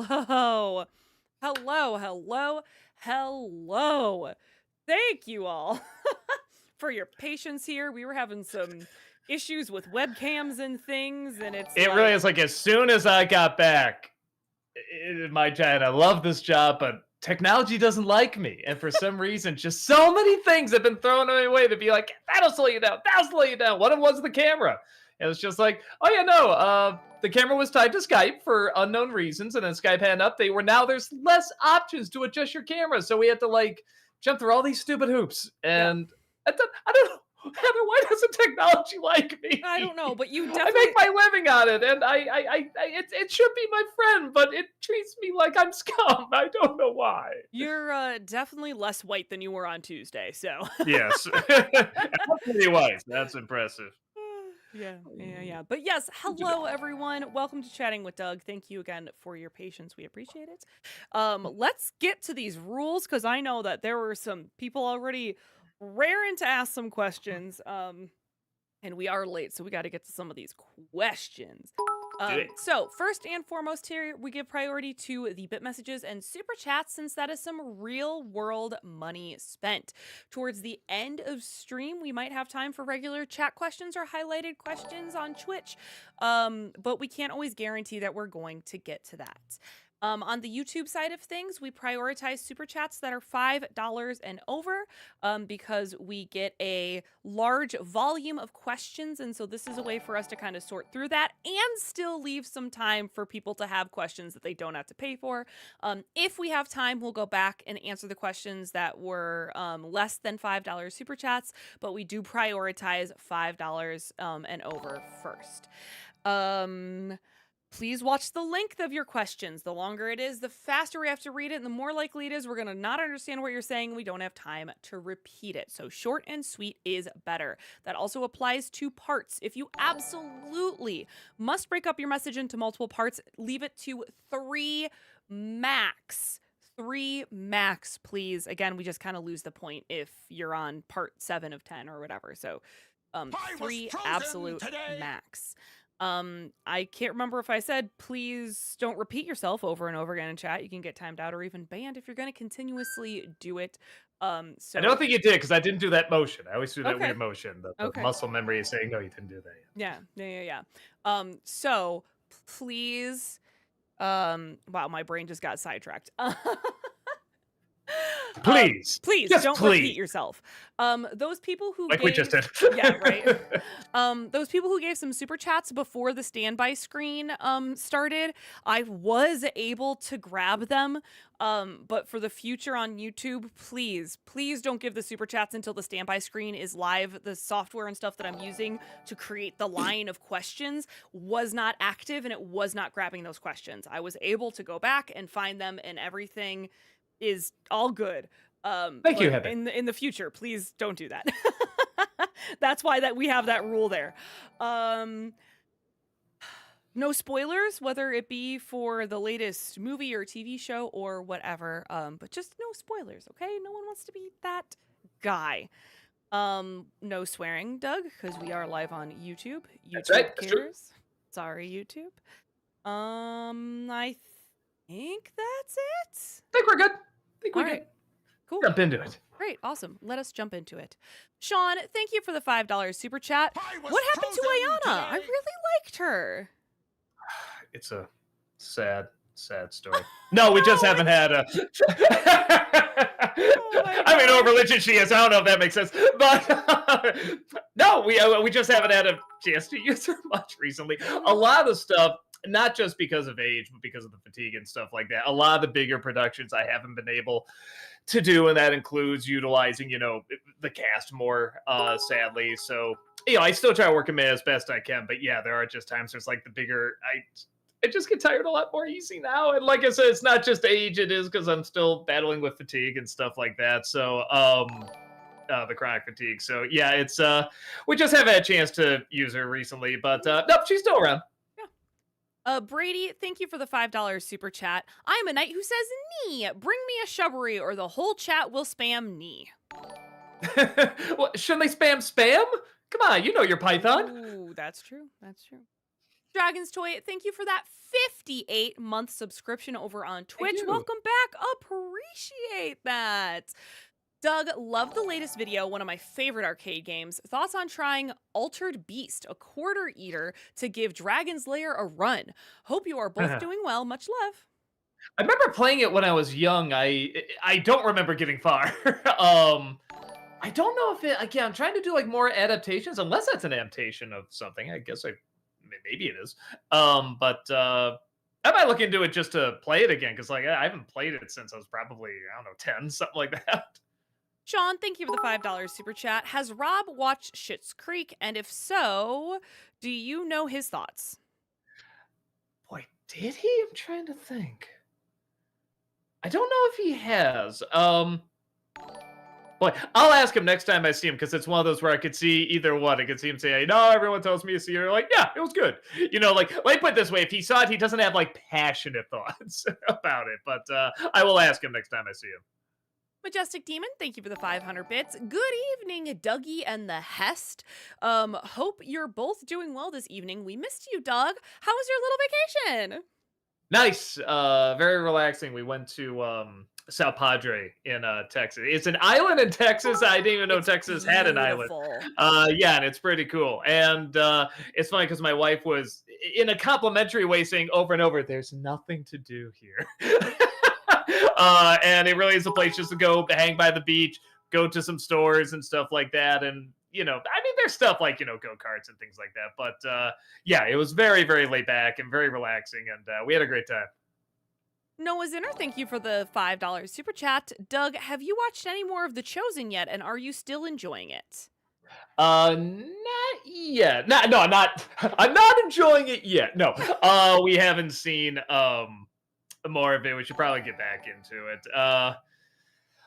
Hello. Hello, hello, hello. Thank you all for your patience here. We were having some issues with webcams and things, and it's It really like, is like as soon as I got back in my job, I love this job, but technology doesn't like me. And for some reason, just so many things have been thrown my way to be like, that'll slow you down, that'll slow you down. One of them was the camera. And it's just like, oh yeah, no, the camera was tied to Skype for unknown reasons, and then Skype had an update where now there's less options to adjust your camera. So we had to like jump through all these stupid hoops. yeah, And I don't know. Heather, why doesn't technology like I don't me? know, but you I make definitely, my living on it, and it should be my friend, but it treats me like I'm scum. I don't know why. you're definitely less white than you were on Tuesday. So, Yes, absolutely wise. That's impressive. yeah. But yes, hello everyone. Welcome to Chatting with Doug. Thank you again for your patience. We appreciate it. Let's get to these rules because I know that there were some people already raring to ask some questions. And we are late, so we got to get to some of these questions. Do it. So first and foremost here, we give priority to the bit messages and super chats since that is some real world money spent. Towards the end of stream, we might have time for regular chat questions or highlighted questions on Twitch, but we can't always guarantee that we're going to get to that. On the YouTube side of things, we prioritize super chats that are $5 and over because we get a large volume of questions. And so this is a way for us to kind of sort through that and still leave some time for people to have questions that they don't have to pay for. If we have time, we'll go back and answer the questions that were less than $5 super chats, but we do prioritize $5 and over first. Please watch the length of your questions. The longer it is, the faster we have to read it, and the more likely it is we're going to not understand what you're saying. We don't have time to repeat it. So short and sweet is better. That also applies to parts. If you absolutely must break up your message into multiple parts, leave it to 3 max. 3 max, please. Again, we just kind of lose the point if you're on part 7 of 10 or whatever. So 3 absolute max. I can't remember if I said, please don't repeat yourself over and over again in chat. You can get timed out or even banned if you're going to continuously do it. I So don't think you did because I didn't do that motion. I always do that okay, weird motion. The okay, muscle memory is saying, no, you didn't do that yeah. So please, wow, my brain just got sidetracked. yet. Please, Please just don't repeat please, yourself. Those people who like we gave, just did. yeah, right. Those people who gave some super chats before the standby screen started, I was able to grab them. But for the future on YouTube, please don't give the super chats until the standby screen is live. The software and stuff that I'm using to create the line of questions was not active and it was not grabbing those questions. I was able to go back and find them and everything is all good. Thank you, But Heather. in the future, please don't do that. That's why that we have that rule there. No spoilers, whether it be for the latest movie or TV show or whatever. But just no spoilers, okay? No one wants to be that guy. No swearing, Doug, because we are live on YouTube. That's right. YouTube That's true. cares. Sorry, YouTube. I think that's it. I think we're good. I think we All can right. Cool. jump into it. Great. Awesome. Let us jump into it. Sean, thank you for the $5 super chat. What happened to Ayana? I really liked her. It's a sad, sad story. No, we just haven't had a. Oh my I mean, no God. religion she is. I don't know if that makes sense, but no, we just haven't had a chance to use her much recently. A lot of stuff, not just because of age, but because of the fatigue and stuff like that. A lot of the bigger productions I haven't been able to do, and that includes utilizing, the cast more, sadly. So, I still try to work them in as best I can, but yeah, there are just times there's like the bigger. I just get tired a lot more easy now, and like I said, it's not just age; it is because I'm still battling with fatigue and stuff like that. So, the chronic fatigue. So yeah, it's we just haven't had a chance to use her recently, but nope, she's still around. Brady, thank you for the $5 super chat. I'm a knight who says knee. Bring me a shrubbery or the whole chat will spam knee. Well, shouldn't they spam? Come on, you know your Python. Ooh, that's true. That's true. Dragon's Toy, thank you for that 58-month subscription over on Thank Twitch. you. Welcome back. Appreciate that. Doug, love the latest video, one of my favorite arcade games. Thoughts on trying Altered Beast, a quarter eater, to give Dragon's Lair a run? Hope you are both doing well. Much love. I remember playing it when I was young. I don't remember getting far. I don't know if it. Again, I'm trying to do like more adaptations, unless that's an adaptation of something. I guess maybe it is. But I might look into it just to play it again because like I haven't played it since I was probably I don't know 10, something like that. Sean, thank you for the $5 super chat. Has Rob watched Schitt's Creek? And if so, do you know his thoughts? Boy, did he? I'm trying to think. I don't know if he has. Boy, I'll ask him next time I see him because it's one of those where I could see either one. I could see him say, "No, everyone tells me to see it." Like, yeah, it was good. Like let me put it this way: if he saw it, he doesn't have like passionate thoughts about it. But I will ask him next time I see him. Majestic Demon, thank you for the 500 bits. Good evening, Dougie and the Hest. Hope you're both doing well this evening. We missed you, Doug. How was your little vacation? Nice, very relaxing. We went to South Padre in Texas. It's an island in Texas. I didn't even know It's Texas had an island. beautiful. Yeah, and it's pretty cool. And it's funny because my wife was in a complimentary way saying over and over, "There's nothing to do here." And it really is a place just to go hang by the beach, go to some stores and stuff like that. And I mean, there's stuff like go karts and things like that. But yeah, it was very, very laid back and very relaxing, and we had a great time. Noah Zinner, thank you for the $5 super chat. Doug, have you watched any more of The Chosen yet, and are you still enjoying it? Not yet. No, I'm not. I'm not enjoying it yet. No, we haven't seen more of it. We should probably get back into it.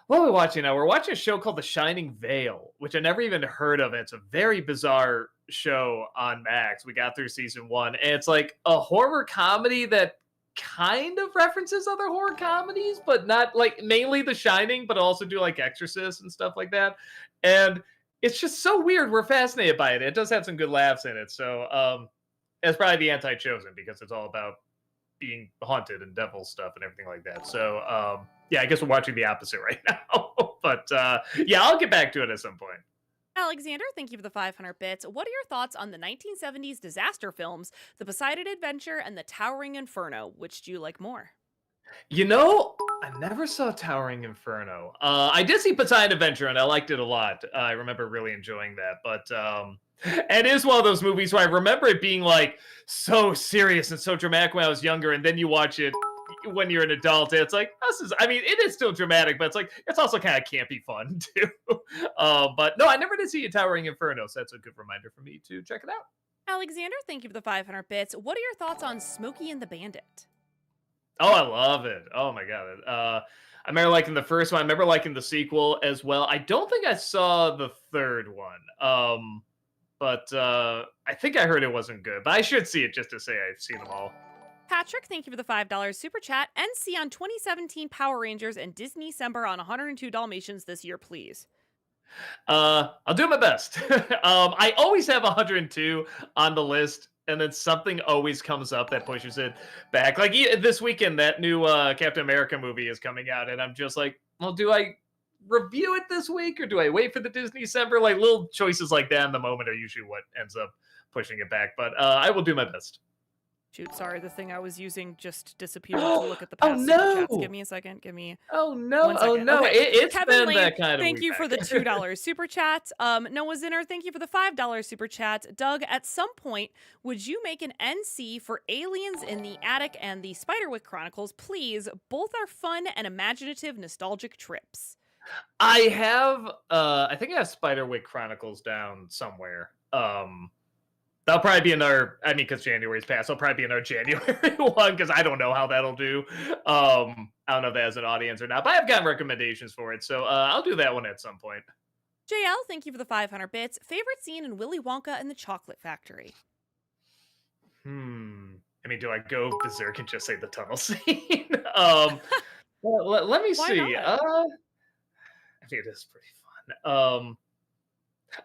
What are we watching now? We're watching a show called The Shining Veil, which I never even heard of. It's a very bizarre show on Max. We got through season 1, and it's like a horror comedy that kind of references other horror comedies, but not like mainly The Shining, but also do like Exorcist and stuff like that. And it's just so weird. We're fascinated by it. It does have some good laughs in it. So it's probably the anti-chosen because it's all about being haunted and devil stuff and everything like that. So yeah, I guess we're watching the opposite right now. But yeah, I'll get back to it at some point. Alexander, thank you for the 500 bits. What are your thoughts on the 1970s disaster films, The Poseidon Adventure and The Towering Inferno? Which do you like more? I never saw Towering Inferno. I did see Poseidon Adventure, and I liked it a lot. I remember really enjoying that. But it is one of those movies where I remember it being like so serious and so dramatic when I was younger, and then you watch it when you're an adult, and it's like I mean, it is still dramatic, but it's also kind of campy fun too. But no, I never did see a Towering Inferno, so that's a good reminder for me to check it out. Alexander, thank you for the 500 bits. What are your thoughts on Smokey and the Bandit? Oh, I love it. Oh my god. I remember liking the first one. I remember liking the sequel as well. I don't think I saw the third one. But I think I heard it wasn't good. But I should see it just to say I've seen them all. Patrick, thank you for the $5 super chat. NC on 2017 Power Rangers and Disney December on 102 Dalmatians this year, please. I'll do my best. I always have 102 on the list, and then something always comes up that pushes it back. Like this weekend, that new Captain America movie is coming out, and I'm just like, well, do I review it this week or do I wait for the Disney December? Like little choices like that in the moment are usually what ends up pushing it back. But I will do my best. Shoot, sorry, the thing I was using just disappeared to look at the Oh past super no! chats. Give me a second. Give me Oh no! 1 Oh second. no! Okay. It's Kevin been Lane, that kind of thank week you for the back. $2 super chat. Noah Zinner, thank you for the $5 super chat. Doug, at some point, would you make an NC for Aliens in the Attic and the Spiderwick Chronicles? Please. Both are fun and imaginative, nostalgic trips. I have I think I have Spiderwick Chronicles down somewhere. That'll probably be another. I mean, because January's passed, it'll probably be another January one because I don't know how that'll do. I don't know if that has an audience or not, but I've gotten recommendations for it, so I'll do that one at some point. JL, thank you for the 500 bits. Favorite scene in Willy Wonka and the Chocolate Factory? I mean, do I go berserk and just say the tunnel scene? Let me Why see. not? I think it is pretty fun.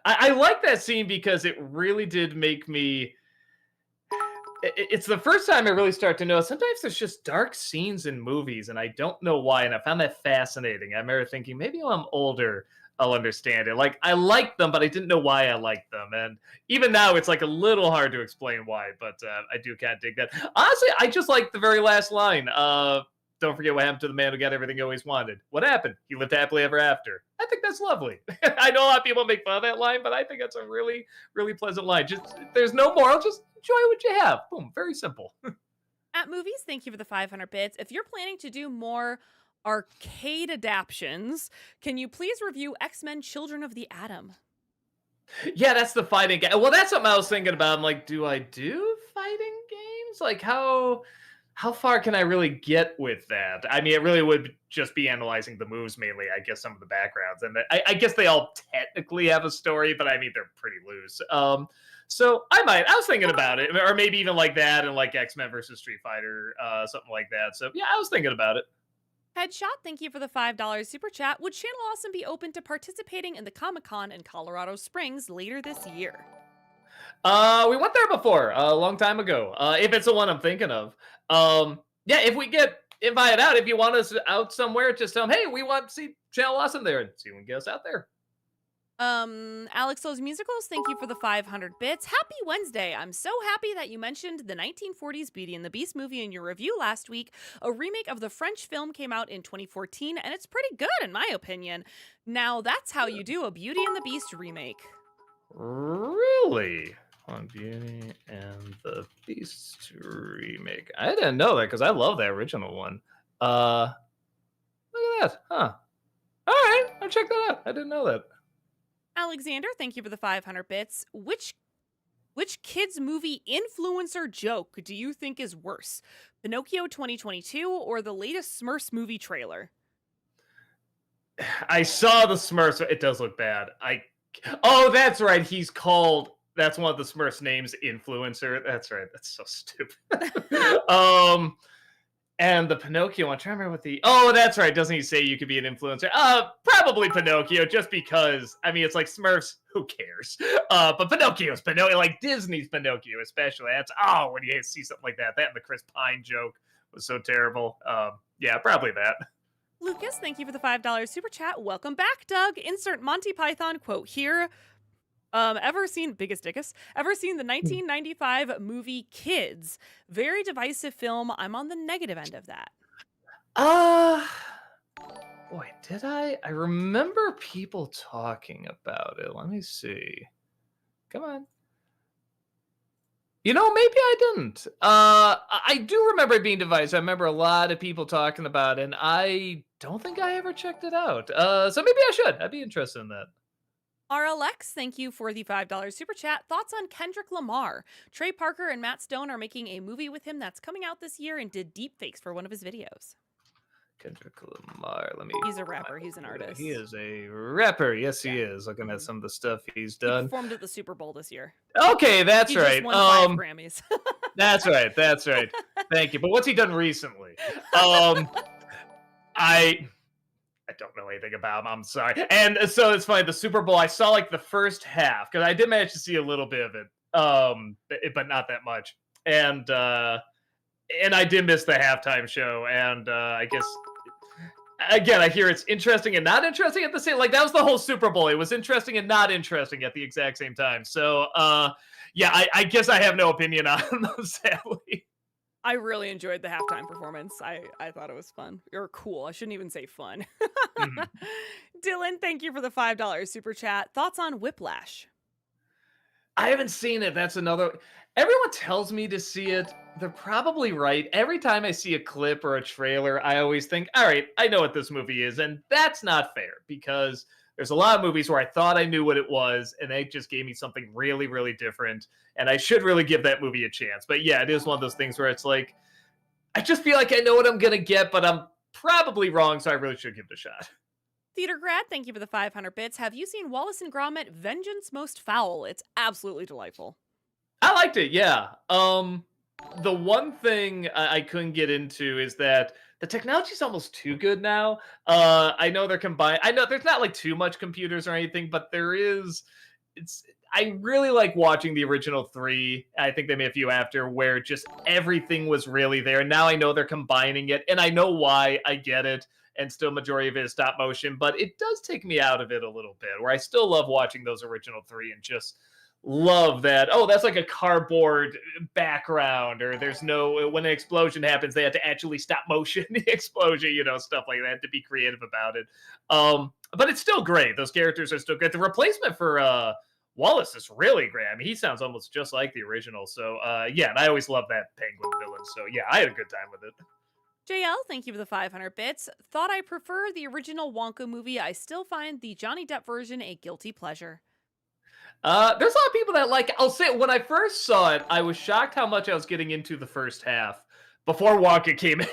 I like that scene because it really did make me It's the first time I really start to know sometimes there's just dark scenes in movies, and I don't know why. And I found that fascinating. I remember thinking maybe when I'm older, I'll understand it. Like I liked them, but I didn't know why I liked them. And even now, it's like a little hard to explain why. But I do kind of dig that. Honestly, I just like the very last line. Don't forget what happened to the man who got everything he always wanted. What happened? He lived happily ever after. I think that's lovely. I know a lot of people make fun of that line, but I think that's a really, really pleasant line. Just there's no moral. Just enjoy what you have. Boom. Very simple. At movies, thank you for the 500 bits. If you're planning to do more arcade adaptions, can you please review X-Men Children of the Atom? Yeah, that's the fighting game. Well, that's something I was thinking about. I'm like, do I do fighting games? Like how far can I really get with that? I mean, it really would just be analyzing the moves mainly. I guess some of the backgrounds, and I guess they all technically have a story, but I mean they're pretty loose. So I might. I was thinking about it, or maybe even like that, and like X Men versus Street Fighter, something like that. So yeah, I was thinking about it. Headshot, thank you for the $5 super chat. Would Channel Awesome be open to participating in the Comic Con in Colorado Springs later this year? We went there before a long time ago. If it's the one I'm thinking of, yeah. If we get invited out, if you want us out somewhere, just tell them, hey, we want to see Channel Awesome there, and see if we can get us out there. Alex Lowe's Musicals, thank you for the 500 bits. Happy Wednesday. I'm so happy that you mentioned the 1940s Beauty and the Beast movie in your review last week. A remake of the French film came out in 2014, and it's pretty good, in my opinion. Now, that's how you do a Beauty and the Beast remake. Really? On Beauty and the Beast remake. I didn't know that because I love that original one. Look at that, huh? All right, I'll check that out. I didn't know that. Alexander, thank you for the 500 bits. Which kids movie influencer joke do you think is worse? Pinocchio 2022 or the latest Smurfs movie trailer? I saw the Smurfs. It does look bad. Oh, that's right. He's called. That's one of the Smurfs' names, influencer. That's right. That's so stupid. And the Pinocchio. I'm trying to remember what the. Oh, that's right. Doesn't he say you could be an influencer? Probably Pinocchio, just because. I mean, it's like Smurfs. Who cares? But Pinocchio's Pinocchio, like Disney's Pinocchio, especially. That's when you see something like that. That and the Chris Pine joke was so terrible. Yeah, probably that. Lucas, thank you for the $5 super chat. Welcome back, Doug. Insert Monty Python quote here. Ever seen the 1995 movie Kids? Very divisive film. I'm on the negative end of that. Boy, did I? I remember people talking about it. Let me see. Come on. You know, maybe I didn't. I do remember it being divisive. I remember a lot of people talking about it, and I don't think I ever checked it out. So maybe I should. I'd be interested in that. RLX, thank you for the $5 super chat. Thoughts on Kendrick Lamar? Trey Parker and Matt Stone are making a movie with him that's coming out this year and did deepfakes for one of his videos. Kendrick Lamar. He's a rapper. He's an artist. He is a rapper. Yes, he is. Looking at some of the stuff he's done. He performed at the Super Bowl this year. Okay, that's he right. Just won 5 Grammys. That's right. That's right. Thank you. But what's he done recently? I don't know anything about him. I'm sorry. And so it's funny. The Super Bowl, I saw like the first half because I did manage to see a little bit of it, but not that much. And I did miss the halftime show. And I guess again, I hear it's interesting and not interesting at the same. Like that was the whole Super Bowl. It was interesting and not interesting at the exact same time. So yeah, I guess I have no opinion on those, sadly. I really enjoyed the halftime performance. I thought it was fun. Or cool. I shouldn't even say fun. Mm-hmm. Dylan, thank you for the $5 super chat. Thoughts on Whiplash? I haven't seen it. That's another. Everyone tells me to see it. They're probably right. Every time I see a clip or a trailer, I always think, all right, I know what this movie is. And that's not fair because there's a lot of movies where I thought I knew what it was, and they just gave me something really, really different. And I should really give that movie a chance. But yeah, it is one of those things where it's like, I just feel like I know what I'm going to get, but I'm probably wrong, so I really should give it a shot. Theater Grad, thank you for the 500 bits. Have you seen Wallace and Gromit, Vengeance Most Foul? It's absolutely delightful. I liked it, yeah. The one thing I couldn't get into is that the technology's almost too good now. I know they're combined. I know there's not like too much computers or anything, but there is. I really like watching the original three. I think they made a few after where just everything was really there. Now I know they're combining it, and I know why. I get it. And still, majority of it is stop motion, but it does take me out of it a little bit. Where I still love watching those original three and just love that. Oh, that's like a cardboard background, or there's no when an explosion happens, they had to actually stop motion the explosion, stuff like that to be creative about it. But it's still great. Those characters are still good. The replacement for Wallace is really great. I mean, he sounds almost just like the original. So yeah, and I always love that Penguin villain. So yeah, I had a good time with it. JL, thank you for the 500 bits. Thought I prefer the original Wonka movie. I still find the Johnny Depp version a guilty pleasure. There's a lot of people that like. I'll say when I first saw it, I was shocked how much I was getting into the first half before Wonka came in.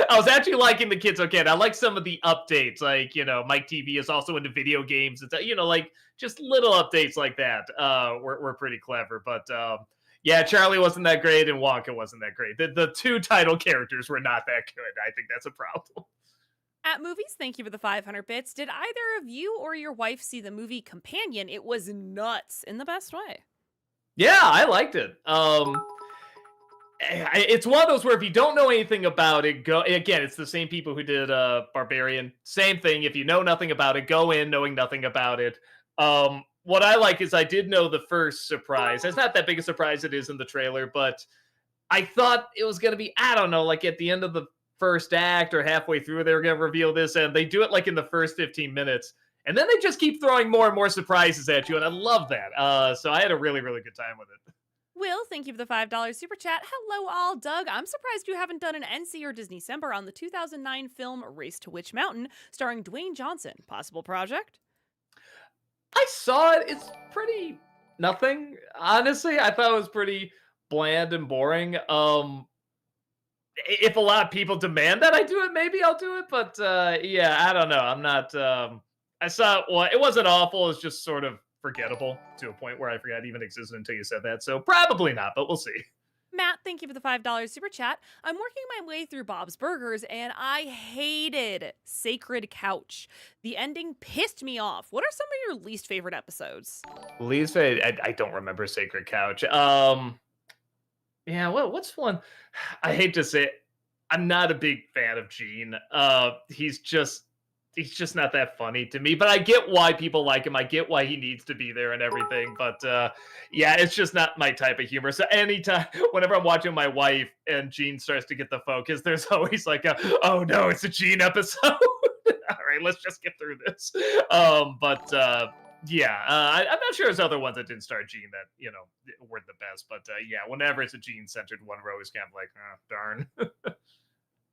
I was actually liking the kids okay. And I like some of the updates, like Mike TV is also into video games. It's like just little updates like that. Were pretty clever, but yeah, Charlie wasn't that great, and Wonka wasn't that great. The two title characters were not that good. I think that's a problem. At movies, thank you for the 500 bits. Did either of you or your wife see the movie Companion? It was nuts in the best way. Yeah, I liked it. It's one of those where if you don't know anything about it, go again. It's the same people who did Barbarian. Same thing. If you know nothing about it, go in knowing nothing about it. What I like is I did know the first surprise. It's not that big a surprise it is in the trailer, but I thought it was gonna be, I don't know, like at the end of the first act or halfway through, they were gonna reveal this, and they do it like in the first 15 minutes. And then they just keep throwing more and more surprises at you, and I love that. So I had a really, really good time with it. Will, thank you for the $5 super chat. Hello, all. Doug, I'm surprised you haven't done an NC or Disney December on the 2009 film Race to Witch Mountain, starring Dwayne Johnson. Possible project? I saw it. It's pretty nothing. Honestly, I thought it was pretty bland and boring. If a lot of people demand that I do it, maybe I'll do it. But yeah, I don't know. I'm not. I saw it. Well, it wasn't awful. It's just sort of forgettable to a point where I forgot it even existed until you said that. So probably not, but we'll see. Matt, thank you for the $5 super chat. I'm working my way through Bob's Burgers and I hated Sacred Couch. The ending pissed me off. What are some of your least favorite episodes? Least I don't remember Sacred Couch. Yeah, well, what's one? I hate to say it. I'm not a big fan of Gene. He's just not that funny to me, but I get why people like him. I get why he needs to be there and everything, but yeah, it's just not my type of humor. So anytime, whenever I'm watching my wife and Gene starts to get the focus, there's always like oh no, it's a Gene episode. All right, let's just get through this. But yeah, I'm not sure there's other ones that didn't start Gene that were the best, but yeah, whenever it's a Gene centered one, we're always kind of like, oh, darn.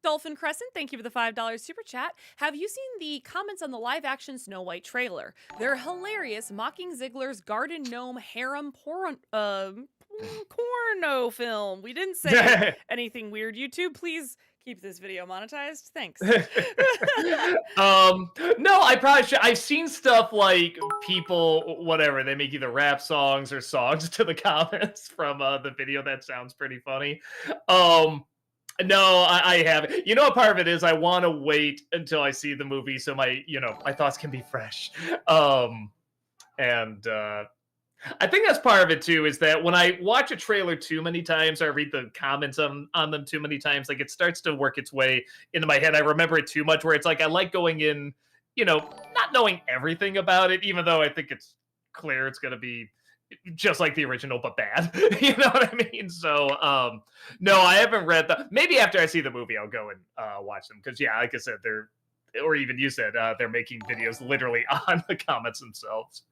Dolphin Crescent, thank you for the $5 super chat. Have you seen the comments on the live action Snow White trailer? They're hilarious, mocking Ziegler's garden gnome harem porno film. We didn't say anything weird. YouTube, please keep this video monetized. Thanks. No, I probably should. I've seen stuff like people, whatever, they make either rap songs or songs to the comments from the video. That sounds pretty funny. No, I haven't. You know what part of it is? I want to wait until I see the movie so my thoughts can be fresh. And I think that's part of it too, is that when I watch a trailer too many times, or I read the comments on them too many times, like it starts to work its way into my head. I remember it too much, where it's like I like going in, not knowing everything about it, even though I think it's clear it's going to be just like the original, but bad. You know what I mean? So, no, I haven't read maybe after I see the movie, I'll go and watch them. Cause yeah, like I said, or even you said, they're making videos literally on the comments themselves.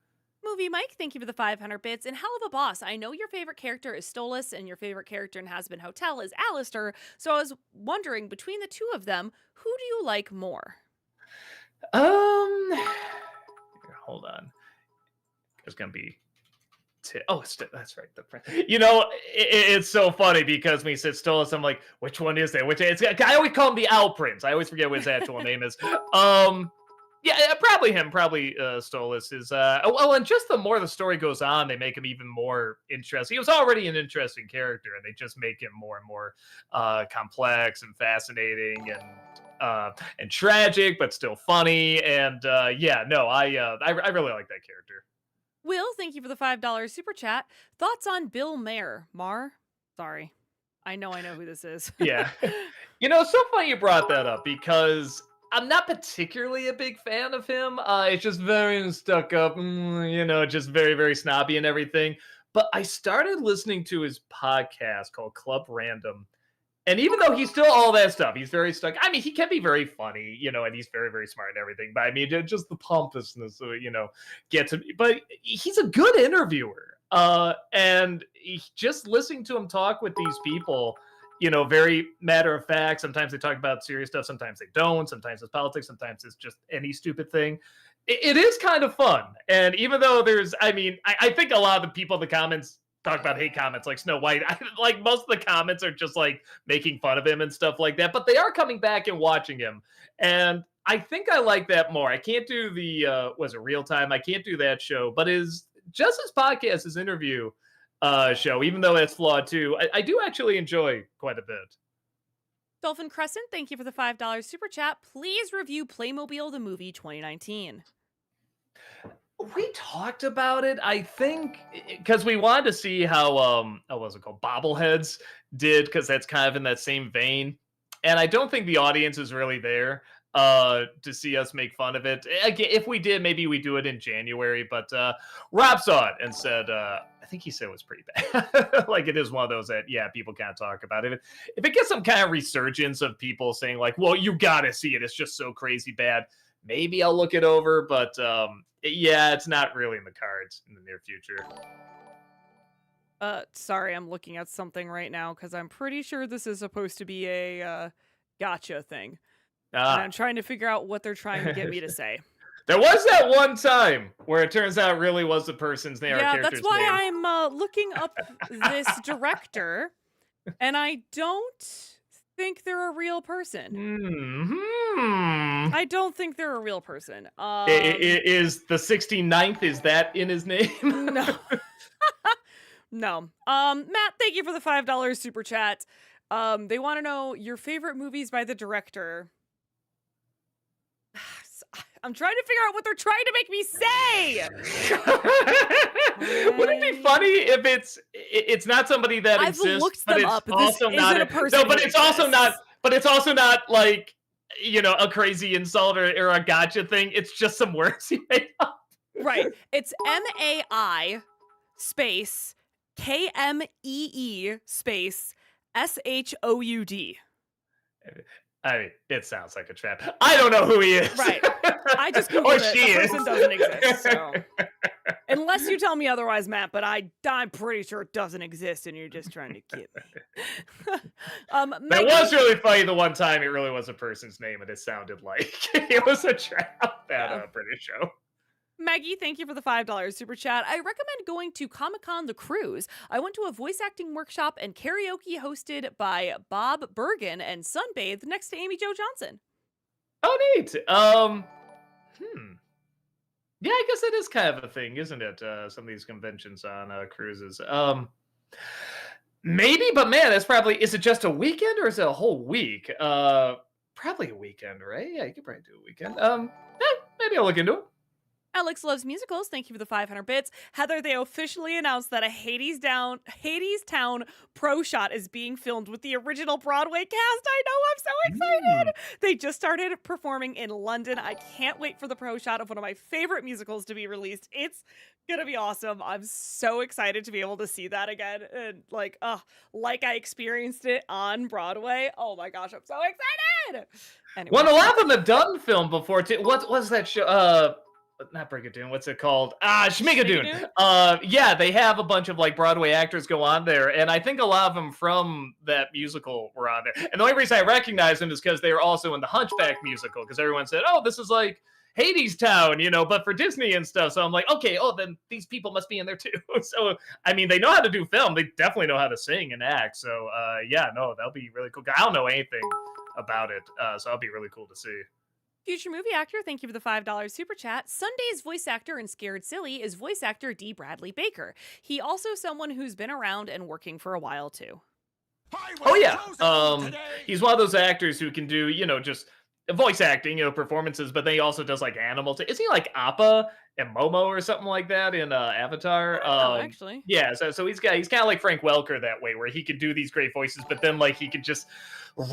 Movie Mike, thank you for the 500 bits. And Hell of a Boss, I know your favorite character is Stolas and your favorite character in Has Been Hotel is Alistair. So I was wondering, between the two of them, who do you like more? Hold on. There's going to be that's right. It's so funny because when he said Stolas, I'm like, which one is that? I always call him the Owl Prince. I always forget what his actual name is. Yeah, probably him. Probably Stolas is. Well, and just the more the story goes on, they make him even more interesting. He was already an interesting character, and they just make him more and more complex and fascinating and tragic, but still funny. And yeah, no, I really like that character. Will, thank you for the $5 super chat. Thoughts on Bill Maher? Mar? Sorry. I know who this is. Yeah. It's so funny you brought that up because I'm not particularly a big fan of him. It's just very stuck up, just very, very snobby and everything. But I started listening to his podcast called Club Random. And even though he's still all that stuff, he's very stuck. I mean, he can be very funny, and he's very, very smart and everything. But I mean, just the pompousness, gets him. But he's a good interviewer. And just listening to him talk with these people, very matter of fact. Sometimes they talk about serious stuff, sometimes they don't. Sometimes it's politics, sometimes it's just any stupid thing. It is kind of fun. And even though I think a lot of the people in the comments talk about hate comments like Snow White. Like most of the comments are just like making fun of him and stuff like that. But they are coming back and watching him, and I think I like that more. I can't do the was it Real Time? I can't do that show, but his podcast, his interview show, even though it's flawed too, I do actually enjoy quite a bit. Dolphin Crescent, thank you for the $5 super chat. Please review Playmobil the movie 2019. We talked about it, I think, because we wanted to see how what was it called, Bobbleheads did, because that's kind of in that same vein. And I don't think the audience is really there to see us make fun of it. Again, if we did, maybe we do it in January. But Rob saw it and said, I think he said it was pretty bad. Like it is one of those that, yeah, people can't talk about it. If it gets some kind of resurgence of people saying like, well, you got to see it, it's just so crazy bad, maybe I'll look it over. But yeah, it's not really in the cards in the near future. Sorry, I'm looking at something right now because I'm pretty sure this is supposed to be a gotcha thing. And I'm trying to figure out what they're trying to get me to say. There was that one time where it turns out it really was the person's name. Yeah, that's why I'm looking up this director, and I don't think they're a real person. Mm-hmm. I don't think they're a real person. Is the 69th, is that in his name? No. No. Matt, thank you for the $5 super chat. They want to know your favorite movies by the director. I'm trying to figure out what they're trying to make me say. Would it be funny if it's not somebody that I've exists, looked but them it's up. also This not isn't a person. No, but it's also not. But it's also not like a crazy insult or a gotcha thing. It's just some words he made up. Right. It's MAI space KMEE space SHOUD. I mean, it sounds like a trap. I don't know who he is. Right. I just googled or it. she The is. person doesn't exist. So. Unless you tell me otherwise, Matt, but I'm pretty sure it doesn't exist, and you're just trying to get me. That was really funny. The one time it really was a person's name, and it sounded like it was a trap. That British show. Maggie, thank you for the $5 super chat. I recommend going to Comic-Con The Cruise. I went to a voice acting workshop and karaoke hosted by Bob Bergen and sunbathed next to Amy Jo Johnson. Oh, neat. Yeah, I guess it is kind of a thing, isn't it? Some of these conventions on cruises. Maybe, but man, is it just a weekend or is it a whole week? Probably a weekend, right? Yeah, you could probably do a weekend. Maybe I'll look into it. Alex loves musicals. Thank you for the 500 bits. Heather, they officially announced that a Hades Town pro shot is being filmed with the original Broadway cast. I know, I'm so excited. They just started performing in London. I can't wait for the pro shot of one of my favorite musicals to be released. It's gonna be awesome. I'm so excited to be able to see that again. And like I experienced it on Broadway. Oh my gosh, I'm so excited. Anyway. Well, a lot of them have done film before too. What was that show? Not Brigadoon, what's it called? Schmigadoon. Yeah, they have a bunch of like Broadway actors go on there, and I think a lot of them from that musical were on there. And the only reason I recognize them is because they were also in the Hunchback musical, because everyone said, oh, this is like Hades Town, but for Disney and stuff. So I'm like, okay, then these people must be in there too. So, I mean, they know how to do film. They definitely know how to sing and act. So, yeah, no, that'll be really cool. I don't know anything about it, so that'll be really cool to see. Future movie actor, thank you for the $5 super chat. Sunday's voice actor in Scared Silly is voice actor D. Bradley Baker. He also someone who's been around and working for a while too. Oh yeah, he's one of those actors who can do just voice acting, performances, but then he also does like animals. Is he like Appa and Momo or something like that in I Avatar? don't know, actually. Yeah, so he's kind of like Frank Welker that way, where he could do these great voices, but then like he could just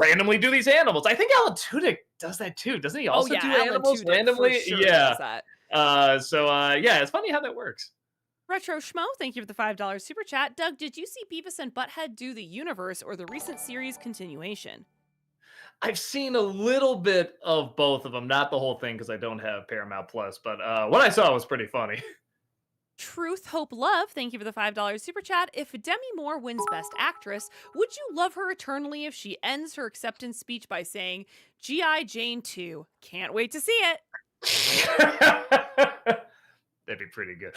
randomly do these animals. I think Alan Tudyk does that too, doesn't he? Oh Also yeah, do Alan animals Tudyk for randomly? sure Yeah. does that. Yeah, it's funny how that works. Retro Schmo, thank you for the $5 super chat. Doug, did you see Beavis and Butthead do the universe or the recent series continuation? I've seen a little bit of both of them, not the whole thing because I don't have Paramount Plus, but what I saw was pretty funny. Truth, Hope, Love, thank you for the $5 super chat. If Demi Moore wins Best Actress, would you love her eternally if she ends her acceptance speech by saying, G.I. Jane 2, can't wait to see it? That'd be pretty good.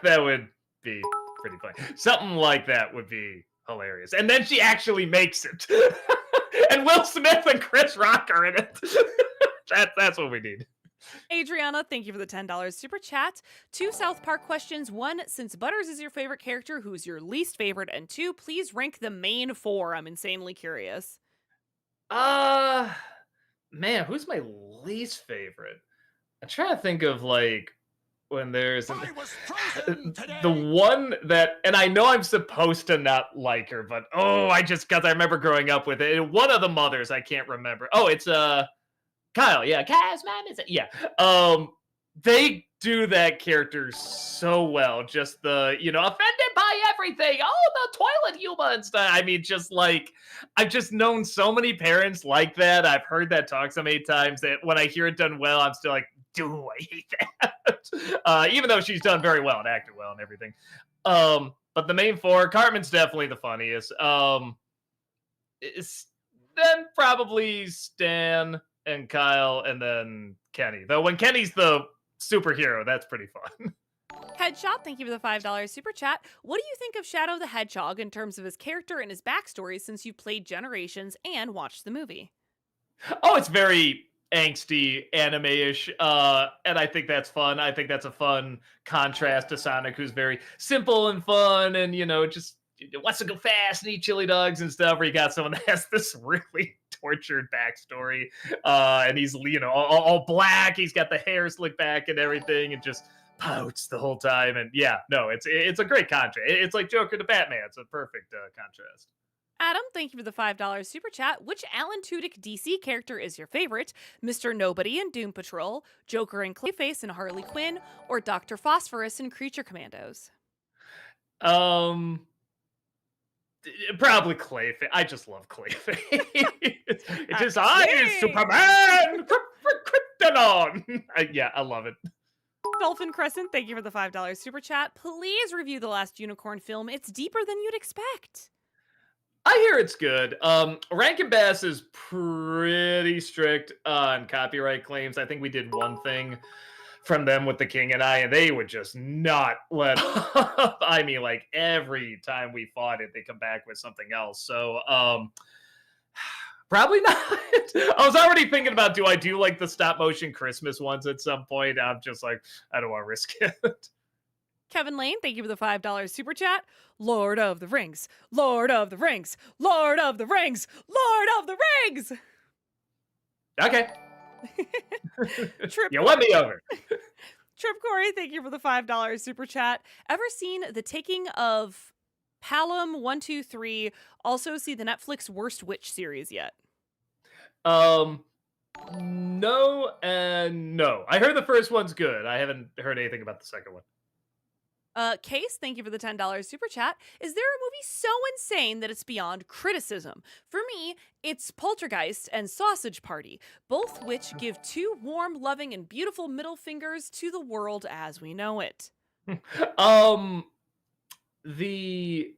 That would be pretty funny. Something like that would be hilarious. And then she actually makes it. And Will Smith and Chris Rock are in it. That's what we need. Adriana, thank you for the $10 super chat. 2 South Park questions. 1, since Butters is your favorite character, who's your least favorite? And 2, please rank the main 4. I'm insanely curious. Uh Man, who's my least favorite? I'm trying to think of like when there's I was frozen the today. one that, and I know I'm supposed to not like her, but I just because I remember growing up with it. And one of the mothers, I can't remember. Oh, it's Kyle. Yeah, Kyle's mom is it? Yeah. They do that character so well. Just the offended by everything. Oh, the toilet humor and stuff. I mean, just like I've just known so many parents like that. I've heard that talk so many times that when I hear it done well, I'm still like, do I hate that? Even though she's done very well and acted well and everything. But the main 4, Cartman's definitely the funniest. It's then probably Stan and Kyle and then Kenny. Though when Kenny's the superhero, that's pretty fun. Headshot, thank you for the $5 super chat. What do you think of Shadow the Hedgehog in terms of his character and his backstory since you played Generations and watched the movie? Oh, it's very angsty, anime-ish, and I think that's fun. I think that's a fun contrast to Sonic, who's very simple and fun, and just wants to go fast and eat chili dogs and stuff. Where you got someone that has this really tortured backstory, and he's all black. He's got the hair slicked back and everything, and just pouts the whole time. And yeah, no, it's a great contrast. It's like Joker to Batman. It's a perfect contrast. Adam, thank you for the $5 super chat. Which Alan Tudyk DC character is your favorite? Mr. Nobody in Doom Patrol, Joker and Clayface in Harley Quinn, or Dr. Phosphorus in Creature Commandos? Probably Clayface. I just love Clayface. It just I is Yay! Superman. Krypton. Yeah, I love it. Dolphin Crescent, thank you for the $5 super chat. Please review the last Unicorn film. It's deeper than you'd expect. I hear it's good. Rankin Bass is pretty strict on copyright claims. I think we did one thing from them with The King and I, and they would just not let up. I mean, like every time we fought it, they come back with something else. So, probably not. I was already thinking about, do I do like the stop motion Christmas ones at some point? I'm just like, I don't want to risk it. Kevin Lane, thank you for the $5 super chat. Lord of the Rings, Lord of the Rings, Lord of the Rings, Lord of the Rings. Okay. Trip You won me over. Trip Corey, thank you for the $5 super chat. Ever seen The Taking of Pelham 123? Also see the Netflix Worst Witch series yet? No and no. I heard the first one's good. I haven't heard anything about the second one. Case, thank you for the $10 super chat. Is there a movie so insane that it's beyond criticism? For me, it's Poltergeist and Sausage Party, both which give 2 warm, loving, and beautiful middle fingers to the world as we know it. The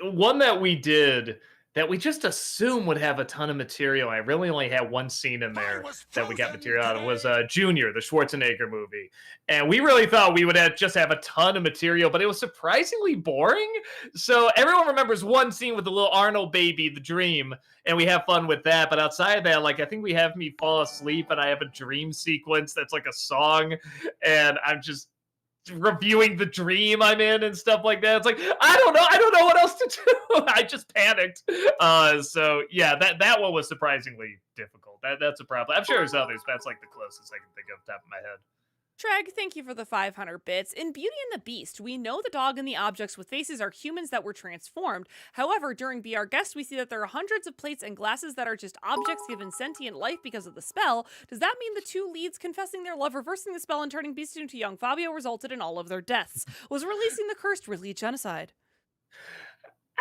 one that we did that we just assumed would have a ton of material. I really only had one scene in there that we got material out of was Junior, the Schwarzenegger movie. And we really thought we would just have a ton of material, but it was surprisingly boring. So everyone remembers one scene with the little Arnold baby, the dream, and we have fun with that. But outside of that, like I think we have me fall asleep and I have a dream sequence that's like a song. And I'm just reviewing the dream I'm in and stuff like that. It's like I don't know what else to do. I just panicked. So yeah, that one was surprisingly difficult. That's a problem. I'm sure there's others, but that's like the closest I can think of top of my head. Treg, thank you for the 500 bits. In Beauty and the Beast, we know the dog and the objects with faces are humans that were transformed. However, during Be Our Guest, we see that there are hundreds of plates and glasses that are just objects given sentient life because of the spell. Does that mean the two leads confessing their love, reversing the spell, and turning Beast into young Fabio resulted in all of their deaths? Was releasing the cursed really genocide?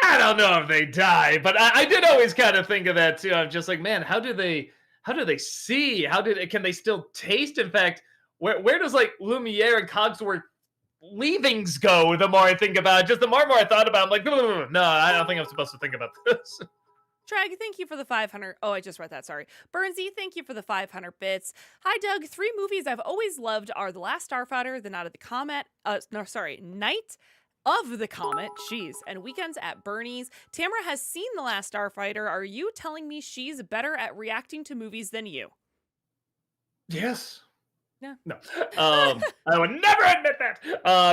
I don't know if they die, but I did always kind of think of that too. I'm just like, man, how do they see? Can they still taste? In fact, where does like Lumiere and Cogsworth leavings go? The more I think about it, just the more and more I thought about it, I'm like, no, I don't think I'm supposed to think about this. Treg, thank you for the 500. Oh, I just read that. Sorry. Burnsy, thank you for the 500 bits. Hi, Doug. 3 movies I've always loved are The Last Starfighter, The Night of the Comet, Night of the Comet, jeez, and Weekends at Bernie's. Tamara has seen The Last Starfighter. Are you telling me she's better at reacting to movies than you? Yes. Yeah. No. I would never admit that.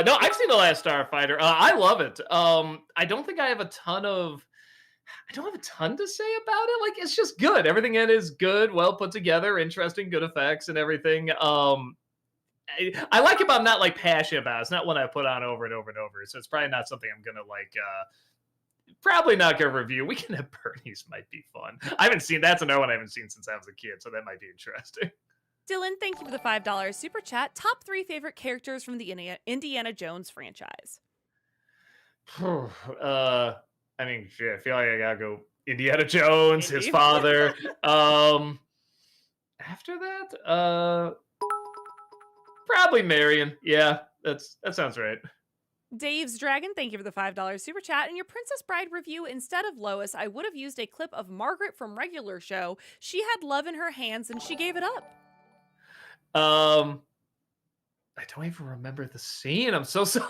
No, I've seen The Last Starfighter. I love it. I don't think I don't have a ton to say about it. Like, it's just good. Everything in it is good, well put together, interesting, good effects and everything. I like it, but I'm not like passionate about it. It's not one I put on over and over and over. So it's probably not something I'm gonna like. Probably not gonna review. Weekend at Bernie's might be fun. I haven't seen that's another one I haven't seen since I was a kid, so that might be interesting. Dylan, thank you for the $5 super chat. Top 3 favorite characters from the Indiana Jones franchise. I mean, shit, I feel like I gotta go Indiana Jones, his father. After that, probably Marion. Yeah, that sounds right. Dave's Dragon, thank you for the $5 super chat. In your Princess Bride review, instead of Lois, I would have used a clip of Margaret from regular show. She had love in her hands and she gave it up. I don't even remember the scene. I'm so sorry.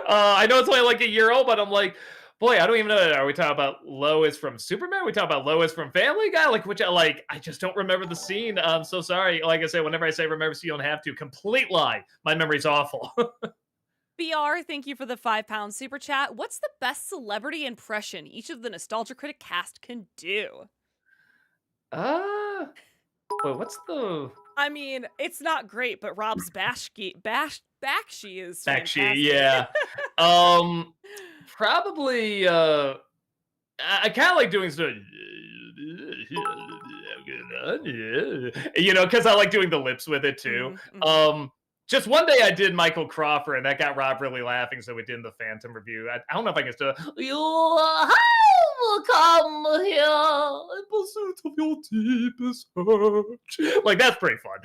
I know it's only like a year old, but I'm like, boy, I don't even know. Are we talking about Lois from Superman? Are we talking about Lois from Family Guy? Like, which I just don't remember the scene. I'm so sorry. Like I say, whenever I say remember, so you don't have to. Complete lie. My memory's awful. BR, thank you for the £5 super chat. What's the best celebrity impression each of the Nostalgia Critic cast can do? But what's the I mean, it's not great, but Rob's Bakshi is Bakshi? fantastic. Yeah. Probably. I kind of like doing stuff. Because I like doing the lips with it too. Mm-hmm. Just one day I did Michael Crawford, and that got Rob really laughing, so we did the Phantom review. I don't know if I can still. You have come here in pursuit of your deepest hurt. Like, that's pretty fun.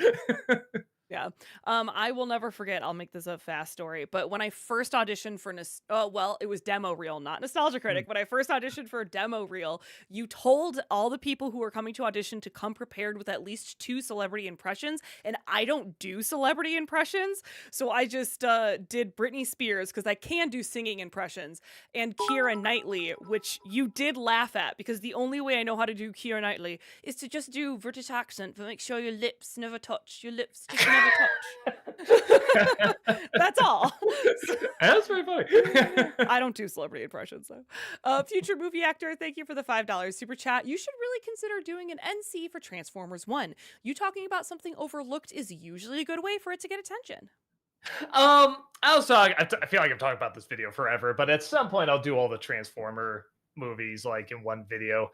Yeah. I will never forget. I'll make this a fast story. But when I first auditioned for it was demo reel, not Nostalgia Critic. When I first auditioned for a demo reel, you told all the people who were coming to audition to come prepared with at least 2 celebrity impressions, and I don't do celebrity impressions, so I just did Britney Spears because I can do singing impressions, and Keira Knightley, which you did laugh at because the only way I know how to do Keira Knightley is to just do British accent, but make sure your lips never touch. Your lips just never touch. That's all. That's very funny. I don't do celebrity impressions though. Future movie actor, thank you for the $5 super chat. You should really consider doing an NC for Transformers 1. You talking about something overlooked is usually a good way for it to get attention. I feel like I'm talking about this video forever, but at some point I'll do all the Transformer movies like in one video.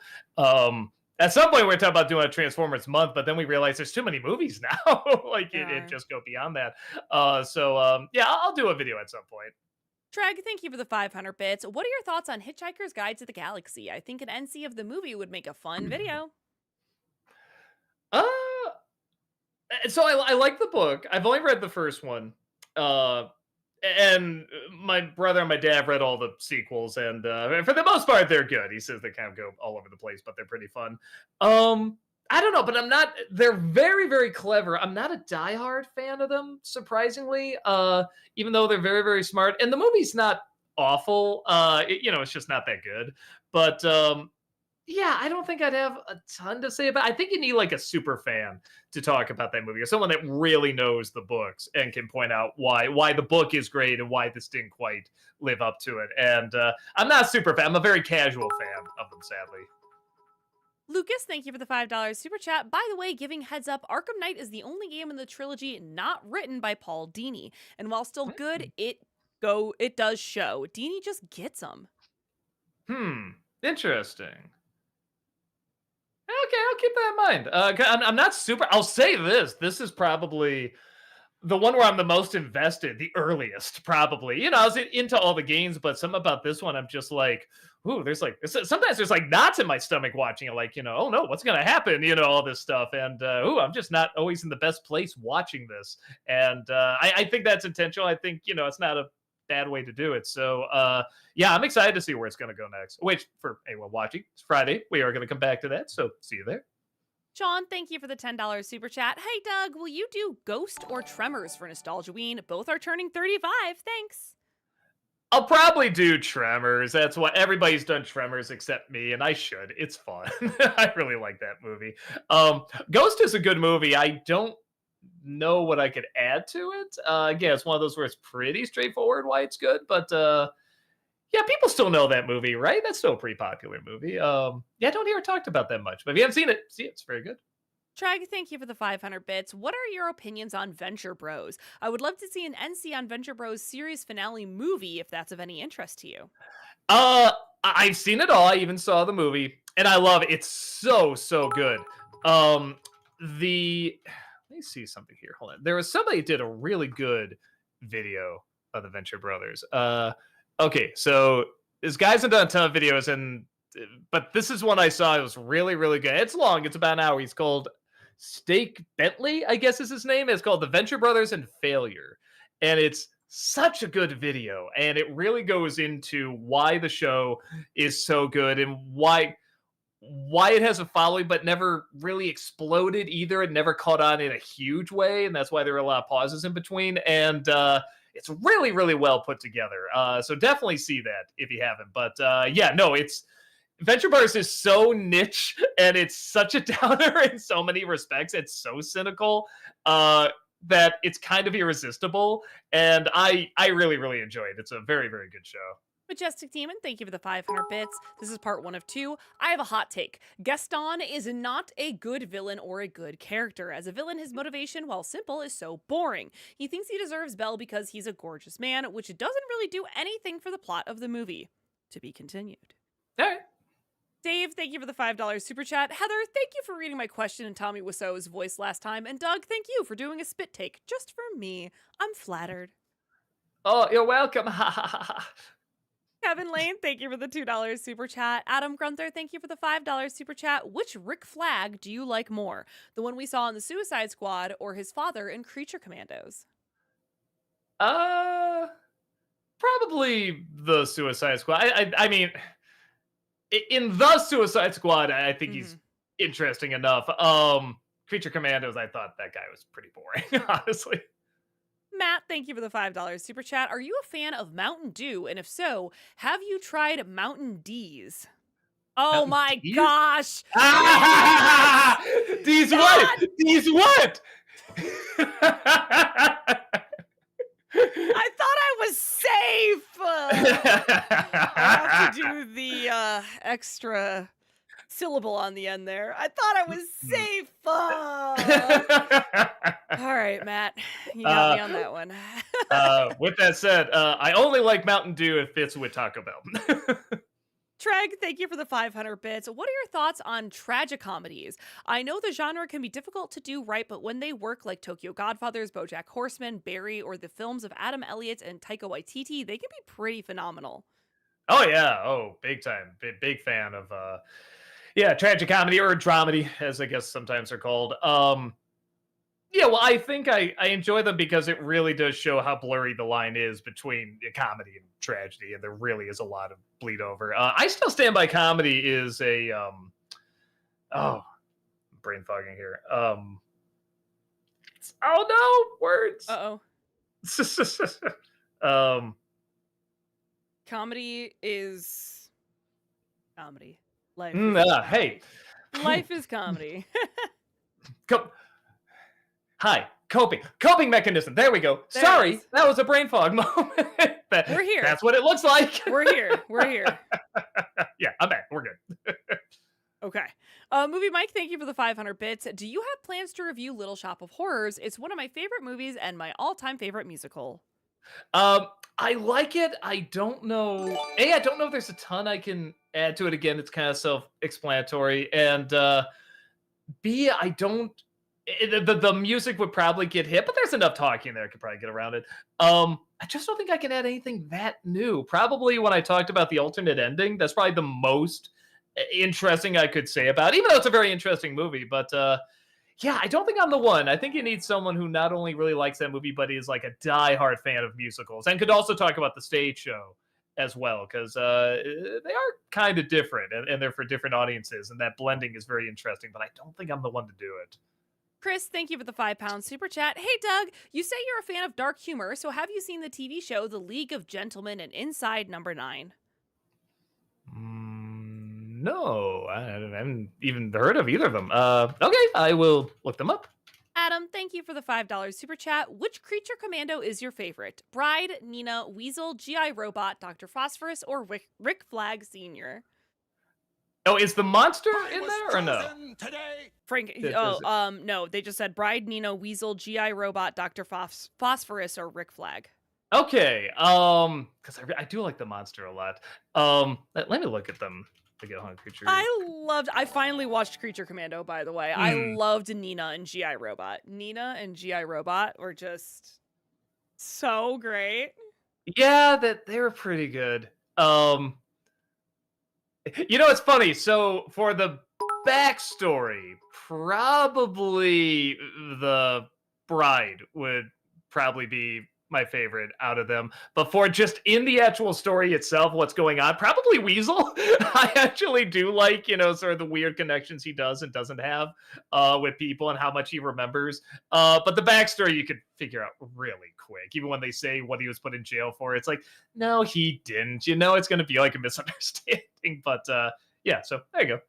At some point, we're talking about doing a Transformers month, but then we realize there's too many movies now. Like, it just go beyond that. Yeah, I'll do a video at some point. Treg, thank you for the 500 bits. What are your thoughts on Hitchhiker's Guide to the Galaxy? I think an NC of the movie would make a fun video. So I like the book. I've only read the first one. And my brother and my dad read all the sequels, and for the most part, they're good. He says they kind of go all over the place, but they're pretty fun. I don't know, but I'm not. They're very, very clever. I'm not a diehard fan of them, surprisingly. Even though they're very, very smart, and the movie's not awful. It's just not that good. But Yeah, I don't think I'd have a ton to say about. I think you need like a super fan to talk about that movie, or someone that really knows the books and can point out why the book is great and why this didn't quite live up to it. And I'm not a super fan. I'm a very casual fan of them, sadly. Lucas, thank you for the $5 super chat. By the way, giving heads up, Arkham Knight is the only game in the trilogy not written by Paul Dini. And while still good, it does show. Dini just gets them. Interesting. Okay, I'll keep that in mind. I'm not super. I'll say this. This is probably the one where I'm the most invested, the earliest, probably. I was into all the games, but something about this one, I'm just like, ooh, sometimes there's like knots in my stomach watching it, like, oh no, what's gonna happen? All this stuff, and I'm just not always in the best place watching this, and I think that's intentional. I think it's not a bad way to do it. So yeah, I'm excited to see where it's gonna go next. Which for anyone watching, it's Friday. We are gonna come back to that. So see you there. Sean, thank you for the $10 super chat. Hey, Doug, will you do Ghost or Tremors for Nostalgiaween? Both are turning 35. Thanks. I'll probably do Tremors. That's what everybody's done Tremors except me, and I should. It's fun. I really like that movie. Ghost is a good movie. I don't know what I could add to it. Again, it's one of those where it's pretty straightforward why it's good, but yeah, people still know that movie, right? That's still a pretty popular movie. Yeah, I don't hear it talked about that much, but if you haven't seen it, see it. It's very good. Treg, thank you for the 500 bits. What are your opinions on Venture Bros? I would love to see an NC on Venture Bros series finale movie if that's of any interest to you. I've seen it all. I even saw the movie, and I love it. It's so good. The Let me see something here. Hold on. There was somebody who did a really good video of the Venture Brothers. Okay, so this guy's done a ton of videos, and but this is one I saw. It was really good. It's long. It's about an hour. He's called Stake Bentley, I guess is his name. It's called The Venture Brothers and Failure, and it's such a good video, and it really goes into why the show is so good and why it has a following but never really exploded either. It never caught on in a huge way, and that's why there were a lot of pauses in between. And it's really well put together. So definitely see that if you haven't. But yeah, no, it's Venture Brothers is so niche and it's such a downer in so many respects. It's so cynical that it's kind of irresistible. And I really enjoy it. It's a very good show. Majestic Demon, thank you for the 500 bits. This is part 1 of 2. I have a hot take. Gaston is not a good villain or a good character. As a villain, his motivation, while simple, is so boring. He thinks he deserves Belle because he's a gorgeous man, which doesn't really do anything for the plot of the movie. To be continued. All right. Dave, thank you for the $5 super chat. Heather, thank you for reading my question in Tommy Wiseau's voice last time. And Doug, thank you for doing a spit take just for me. I'm flattered. Oh, you're welcome. Kevin Lane, thank you for the $2 super chat. Adam Grunther, thank you for the $5 super chat. Which Rick Flag do you like more? The one we saw in the Suicide Squad or his father in Creature Commandos? Probably the Suicide Squad. I mean, in the Suicide Squad, I think he's interesting enough. Creature Commandos, I thought that guy was pretty boring, honestly. Matt, thank you for the $5 super chat. Are you a fan of Mountain Dew? And if so, have you tried Mountain D's? Oh Mountain my Dew? gosh! Ah! D's what? D's what? I thought I was safe. I have to do the extra syllable on the end there. I thought I was safe. All right, Matt, you got me on that one. With that said, I only like Mountain Dew if it's with Taco Bell. Treg, thank you for the 500 bits. What are your thoughts on tragicomedies? I know the genre can be difficult to do right, but when they work like Tokyo Godfathers, BoJack Horseman, Barry, or the films of Adam Elliott and Taika Waititi, they can be pretty phenomenal. Oh yeah, big time, big fan of yeah, tragic comedy or dramedy, as I guess sometimes they're called. Yeah, well, I think I enjoy them because it really does show how blurry the line is between comedy and tragedy, and there really is a lot of bleed over. I still stand by comedy is a oh, brain fogging here. Oh no, words. Comedy is comedy. Life is Hey. comedy. Life is comedy. Co- Hi. Coping mechanism. There we go. There it Sorry, is. that was a brain fog moment. We're here. That's what it looks like. We're here. We're here. Yeah, I'm back. We're good. Okay. Movie Mike, thank you for the 500 bits. Do you have plans to review Little Shop of Horrors? It's one of my favorite movies and my all-time favorite musical. Um, I like it. I don't know. A, I don't know if there's a ton I can add to it. Again, it's kind of self-explanatory. And B, I don't. The music would probably get hit, but there's enough talking there. I could probably get around it. I just don't think I can add anything that new. Probably when I talked about the alternate ending, that's probably the most interesting I could say about it, even though it's a very interesting movie. But yeah, I don't think I'm the one. I think you need someone who not only really likes that movie, but is like a diehard fan of musicals and could also talk about the stage show as well, because they are kind of different and they're for different audiences, and that blending is very interesting. But I don't think I'm the one to do it. Chris, thank you for the £5 super chat. Hey, Doug, you say you're a fan of dark humor, so have you seen the TV show The League of Gentlemen and Inside Number 9? No, I haven't even heard of either of them. Okay, I will look them up. Adam, thank you for the $5 super chat. Which creature commando is your favorite? Bride, Nina, Weasel, G.I. Robot, Dr. Phosphorus, or Rick Flag Sr.? Oh, is the monster in there or no? Today. Frank, no, they just said Bride, Nina, Weasel, G.I. Robot, Dr. Phosphorus, or Rick Flag. Okay, because I do like the monster a lot. Let me look at them. To get on creature. I finally watched Creature Commando, by the way. I loved Nina and G.I. Robot. Nina and G.I. Robot were just so great. Yeah, that they were pretty good. It's funny. So for the backstory, probably the bride would probably be my favorite out of them. But for just in the actual story itself, what's going on, probably Weasel. I actually do like, sort of the weird connections he does and doesn't have with people and how much he remembers. But the backstory you could figure out really quick. Even when they say what he was put in jail for, it's like, no, he didn't. It's going to be like a misunderstanding. But yeah, so there you go.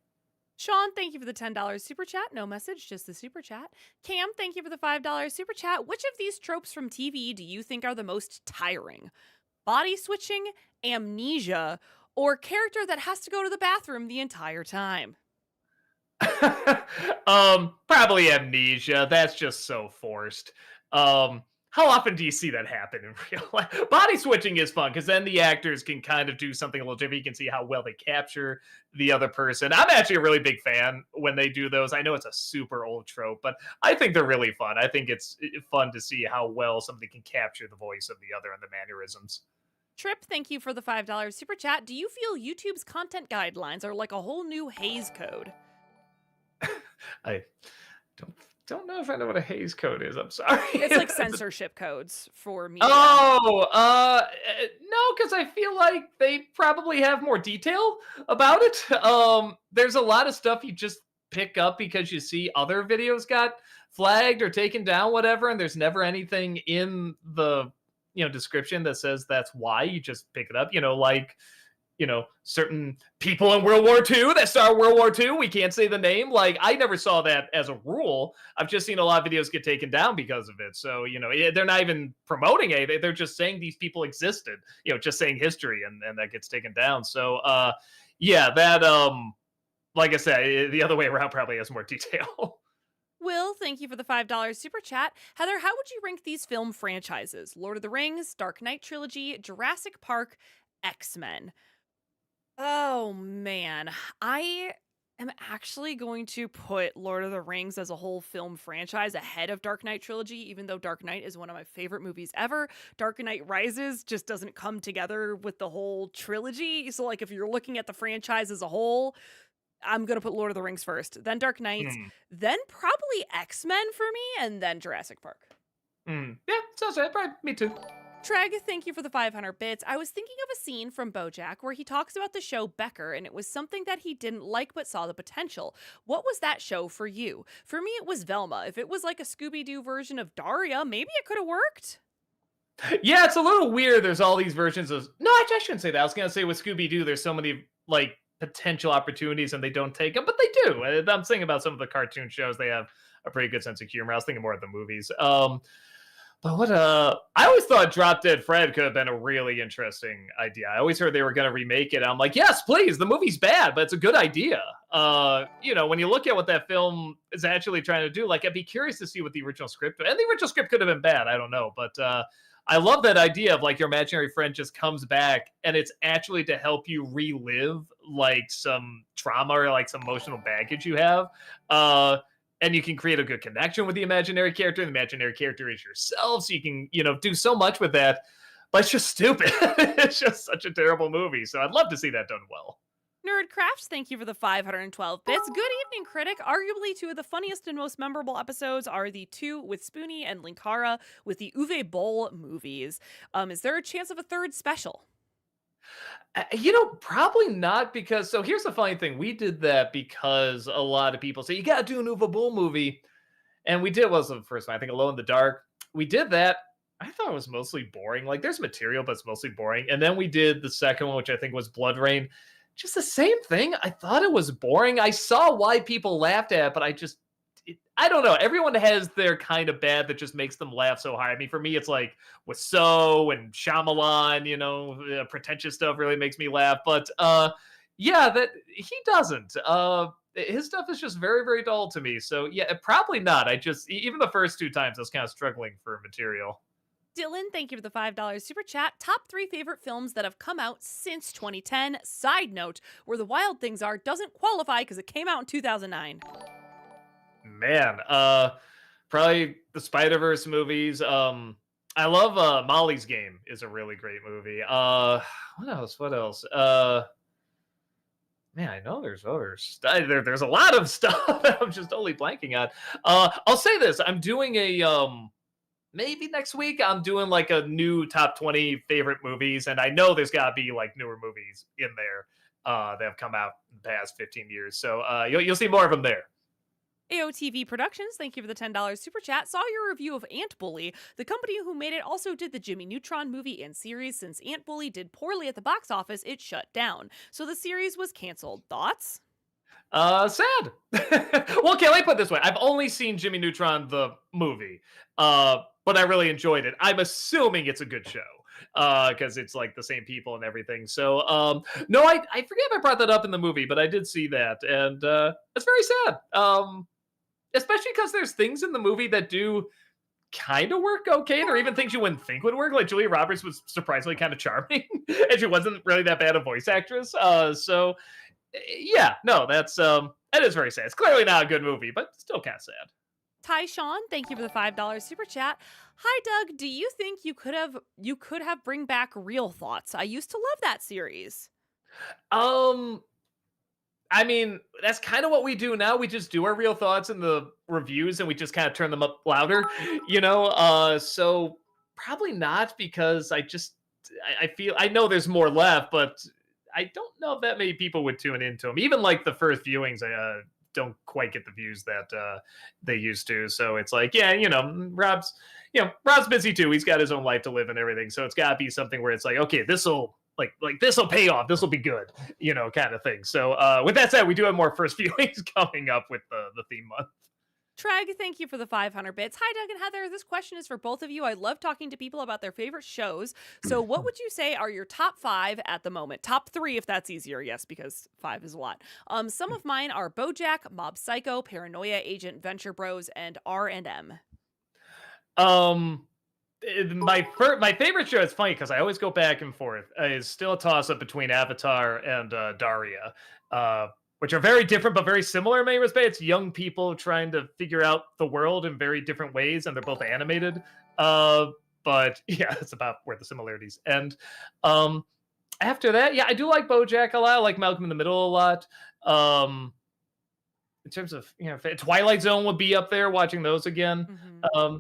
Sean, thank you for the $10 super chat. No message, just the super chat. Cam, thank you for the $5 super chat. Which of these tropes from TV do you think are the most tiring? Body switching, amnesia, or character that has to go to the bathroom the entire time? Probably amnesia. That's just so forced. How often do you see that happen in real life? Body switching is fun because then the actors can kind of do something a little different. You can see how well they capture the other person. I'm actually a really big fan when they do those. I know it's a super old trope, but I think they're really fun. I think it's fun to see how well somebody can capture the voice of the other and the mannerisms. Trip, thank you for the $5 super chat. Do you feel YouTube's content guidelines are like a whole new Hays Code? I don't know if I know what a Hays Code is. I'm sorry. It's like censorship codes for media. Oh, no, because I feel like they probably have more detail about it. There's a lot of stuff you just pick up because you see other videos got flagged or taken down, whatever, and there's never anything in the description that says that's why. You just pick it up. Like certain people in World War II that started World War II. We can't say the name. Like, I never saw that as a rule. I've just seen a lot of videos get taken down because of it. So, they're not even promoting it. They're just saying these people existed, just saying history, and that gets taken down. So, yeah, that, like I said, the other way around probably has more detail. Will, thank you for the $5 super chat. Heather, how would you rank these film franchises? Lord of the Rings, Dark Knight Trilogy, Jurassic Park, X-Men. Oh, man. I am actually going to put Lord of the Rings as a whole film franchise ahead of Dark Knight Trilogy, even though Dark Knight is one of my favorite movies ever. Dark Knight Rises just doesn't come together with the whole trilogy. So, like, if you're looking at the franchise as a whole, I'm going to put Lord of the Rings first, then Dark Knight, then probably X-Men for me, and then Jurassic Park. Yeah, sounds right. Probably me too. Treg, thank you for the 500 bits. I was thinking of a scene from BoJack where he talks about the show Becker, and it was something that he didn't like but saw the potential. What was that show for you? For me, it was Velma. If it was like a Scooby-Doo version of Daria, maybe it could have worked. Yeah, it's a little weird. There's all these versions of... No, I shouldn't say that. I was going to say with Scooby-Doo, there's so many, like, potential opportunities and they don't take them, but they do. I'm thinking about some of the cartoon shows; they have a pretty good sense of humor. I was thinking more of the movies. But what I always thought Drop Dead Fred could have been a really interesting idea. I always heard they were going to remake it. I'm like, yes, please. The movie's bad, but it's a good idea. When you look at what that film is actually trying to do, like, I'd be curious to see what the original script, and the original script could have been bad. I don't know, but I love that idea of like your imaginary friend just comes back and it's actually to help you relive like some trauma or like some emotional baggage you have. And you can create a good connection with the imaginary character. The imaginary character is yourself, so you can, do so much with that. But it's just stupid. It's just such a terrible movie. So I'd love to see that done well. Nerd Crafts, thank you for the 512 bits. Good evening, critic. Arguably, two of the funniest and most memorable episodes are the two with Spoonie and Linkara with the Uwe Boll movies. Is there a chance of a third special? Probably not because. So here's the funny thing: we did that because a lot of people say you got to do an Uwe Boll movie, and we did. Was the first one I think Alone in the Dark. We did that. I thought it was mostly boring. Like there's material, but it's mostly boring. And then we did the second one, which I think was Blood Rain. Just the same thing. I thought it was boring. I saw why people laughed at it, but I don't know. Everyone has their kind of bad that just makes them laugh so hard. I mean, for me, it's like with So and Shyamalan, pretentious stuff really makes me laugh. But yeah, that he doesn't. His stuff is just very, very dull to me. So yeah, probably not. Even the first two times I was kind of struggling for material. Dylan, thank you for the $5 super chat. Top 3 favorite films that have come out since 2010. Side note, Where the Wild Things Are doesn't qualify because it came out in 2009. Man, probably the Spider-Verse movies. I love Molly's Game is a really great movie. What else? What else? Man, I know there's others. There's a lot of stuff that I'm just totally blanking on. I'll say this: I'm doing maybe next week. I'm doing like a new top 20 favorite movies, and I know there's got to be like newer movies in there that have come out in the past 15 years. So you'll see more of them there. AOTV Productions, thank you for the $10 super chat. Saw your review of Ant Bully. The company who made it also did the Jimmy Neutron movie and series. Since Ant Bully did poorly at the box office, it shut down. So the series was canceled. Thoughts? Sad. Well, okay, let me put it this way. I've only seen Jimmy Neutron, the movie, but I really enjoyed it. I'm assuming it's a good show because it's like the same people and everything. So, no, I forget if I brought that up in the movie, but I did see that, and it's very sad. Especially because there's things in the movie that do kind of work okay. There are even things you wouldn't think would work. Like Julia Roberts was surprisingly kind of charming, and she wasn't really that bad a voice actress. So yeah, no, that is very sad. It's clearly not a good movie, but still kind of sad. Ty Sean, thank you for the $5 super chat. Hi Doug, do you think you could have bring back Real Thoughts? I used to love that series. I mean, that's kind of what we do now. We just do our real thoughts in the reviews and we just kind of turn them up louder, so probably not because I feel I know there's more left, but I don't know if that many people would tune into them. Even like the first viewings, I don't quite get the views that they used to. So it's like, yeah, Rob's busy too. He's got his own life to live and everything. So it's got to be something where it's like, okay, this'll pay off. This will be good, kind of thing. So with that said, we do have more first viewings coming up with the theme month. Treg, thank you for the 500 bits. Hi, Doug and Heather. This question is for both of you. I love talking to people about their favorite shows. So what would you say are your top 5 at the moment? Top 3, if that's easier. Yes, because 5 is a lot. Some of mine are BoJack, Mob Psycho, Paranoia, Agent, Venture Bros, and R&M. My favorite show, it's funny because I always go back and forth, is still a toss-up between Avatar and Daria, which are very different but very similar in many respects. It's young people trying to figure out the world in very different ways, and they're both animated. But yeah, it's about where the similarities end. After that, yeah, I do like BoJack a lot. I like Malcolm in the Middle a lot. In terms of, Twilight Zone would be up there, watching those again. Mm-hmm.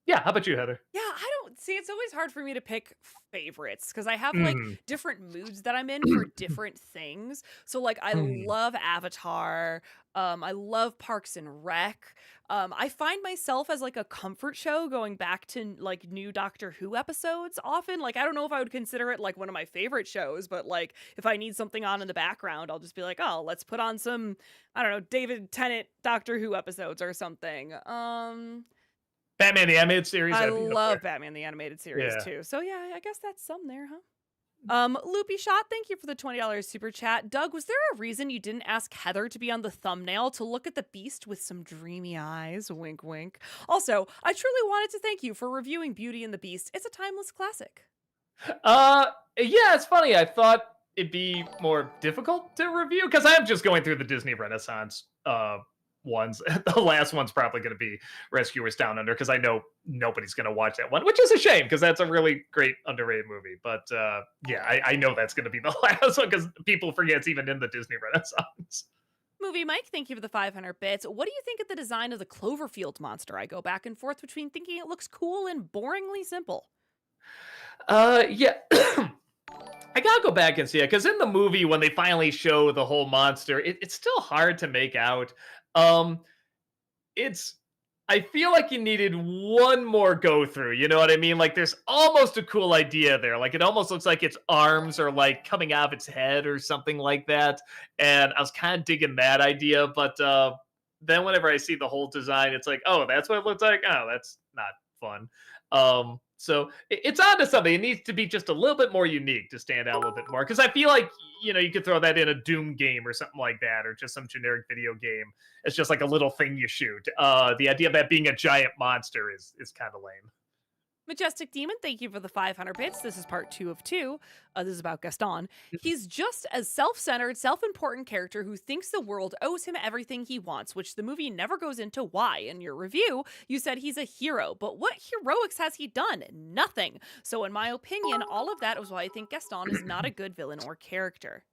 Yeah, how about you, Heather? Yeah, I don't See, it's always hard for me to pick favorites because I have like Mhm. different moods that I'm in for different things. So like I Hmm. love Avatar, I love Parks and Rec. I find myself as like a comfort show going back to like new Doctor Who episodes often. Like I don't know if I would consider it like one of my favorite shows, but like if I need something on in the background, I'll just be like, "Oh, let's put on some I don't know, David Tennant Doctor Who episodes or something." Batman the Animated Series, I that'd be up love there. Batman the Animated Series Yeah. too. So yeah, I guess that's some there, huh? Loopy Shot, thank you for the $20 super chat. Doug, was there a reason you didn't ask Heather to be on the thumbnail to look at the beast with some dreamy eyes? Wink, wink. Also, I truly wanted to thank you for reviewing Beauty and the Beast. It's a timeless classic. Uh, yeah, it's funny. I thought it'd be more difficult to review because I'm just going through the Disney Renaissance ones. The last one's probably going to be Rescuers Down Under because I know nobody's going to watch that one, which is a shame because that's a really great underrated movie. But yeah, I know that's going to be the last one because people forget it's even in the Disney Renaissance. Movie Mike, thank you for the 500 bits. What do you think of the design of the Cloverfield monster? I go back and forth between thinking it looks cool and boringly simple. Yeah. I gotta go back and see it because in the movie when they finally show the whole monster, it's still hard to make out. Um, it's I feel like you needed one more go through. You know what I mean? Like there's almost a cool idea there. Like it almost looks like its arms are like coming out of its head or something like that. And I was kind of digging that idea, but then whenever I see the whole design, it's like, oh, that's what it looks like. Oh, that's not fun. So it's onto something. It needs to be just a little bit more unique to stand out a little bit more. Because I feel like you could throw that in a Doom game or something like that, or just some generic video game. It's just like a little thing you shoot. The idea of that being a giant monster is kind of lame. Majestic Demon, thank you for the 500 bits. This is part 2 of 2. This is about Gaston. He's just a self centered, self important character who thinks the world owes him everything he wants, which the movie never goes into why. In your review, you said he's a hero, but what heroics has he done? Nothing. So, in my opinion, all of that is why I think Gaston is not a good villain or character.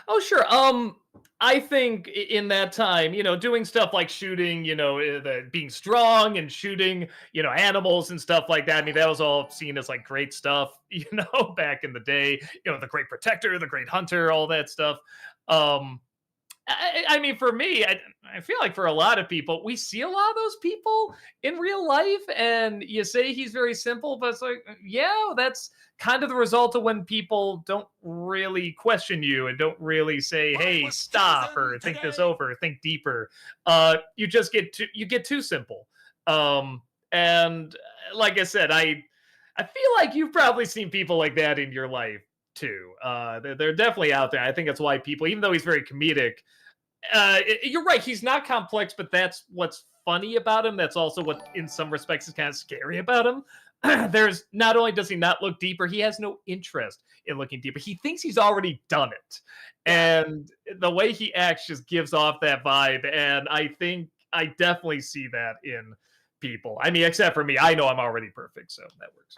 Oh, sure. I think in that time, doing stuff like shooting, being strong and shooting, animals and stuff like that. I mean, that was all seen as like great stuff, back in the day. The great protector, the great hunter, all that stuff. Um, I mean, for me, I feel like for a lot of people, we see a lot of those people in real life, and you say he's very simple, but it's like, yeah, that's kind of the result of when people don't really question you and don't really say, I "Hey, was stop," or chosen "Think this today. over," think deeper. You just get too simple. And like I said, I feel like you've probably seen people like that in your life too. They're definitely out there. I think that's why people, even though he's very comedic, you're right. He's not complex, but that's what's funny about him. That's also what, in some respects, is kind of scary about him. There's not only does he not look deeper, he has no interest in looking deeper. He thinks he's already done it, Yeah. and the way he acts just gives off that vibe. And I think I definitely see that in people. I mean, except for me, I know I'm already perfect, so that works.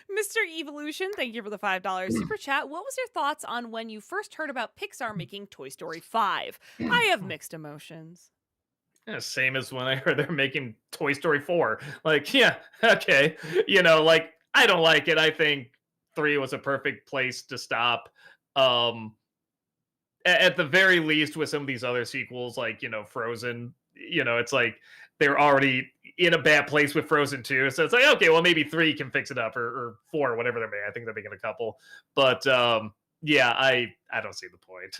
Mr. Evolution, thank you for the $5 super chat. What was your thoughts on when you first heard about Pixar making Toy Story 5? I have mixed emotions. Yeah, same as when I heard they're making Toy Story 4. Like, yeah, okay. Like, I don't like it. I think 3 was a perfect place to stop. Um, at the very least, with some of these other sequels, like, Frozen, it's like they're already in a bad place with Frozen 2. So it's like, okay, well, maybe 3 can fix it up, or 4, whatever they're making. I think they're making a couple. But yeah, I don't see the point.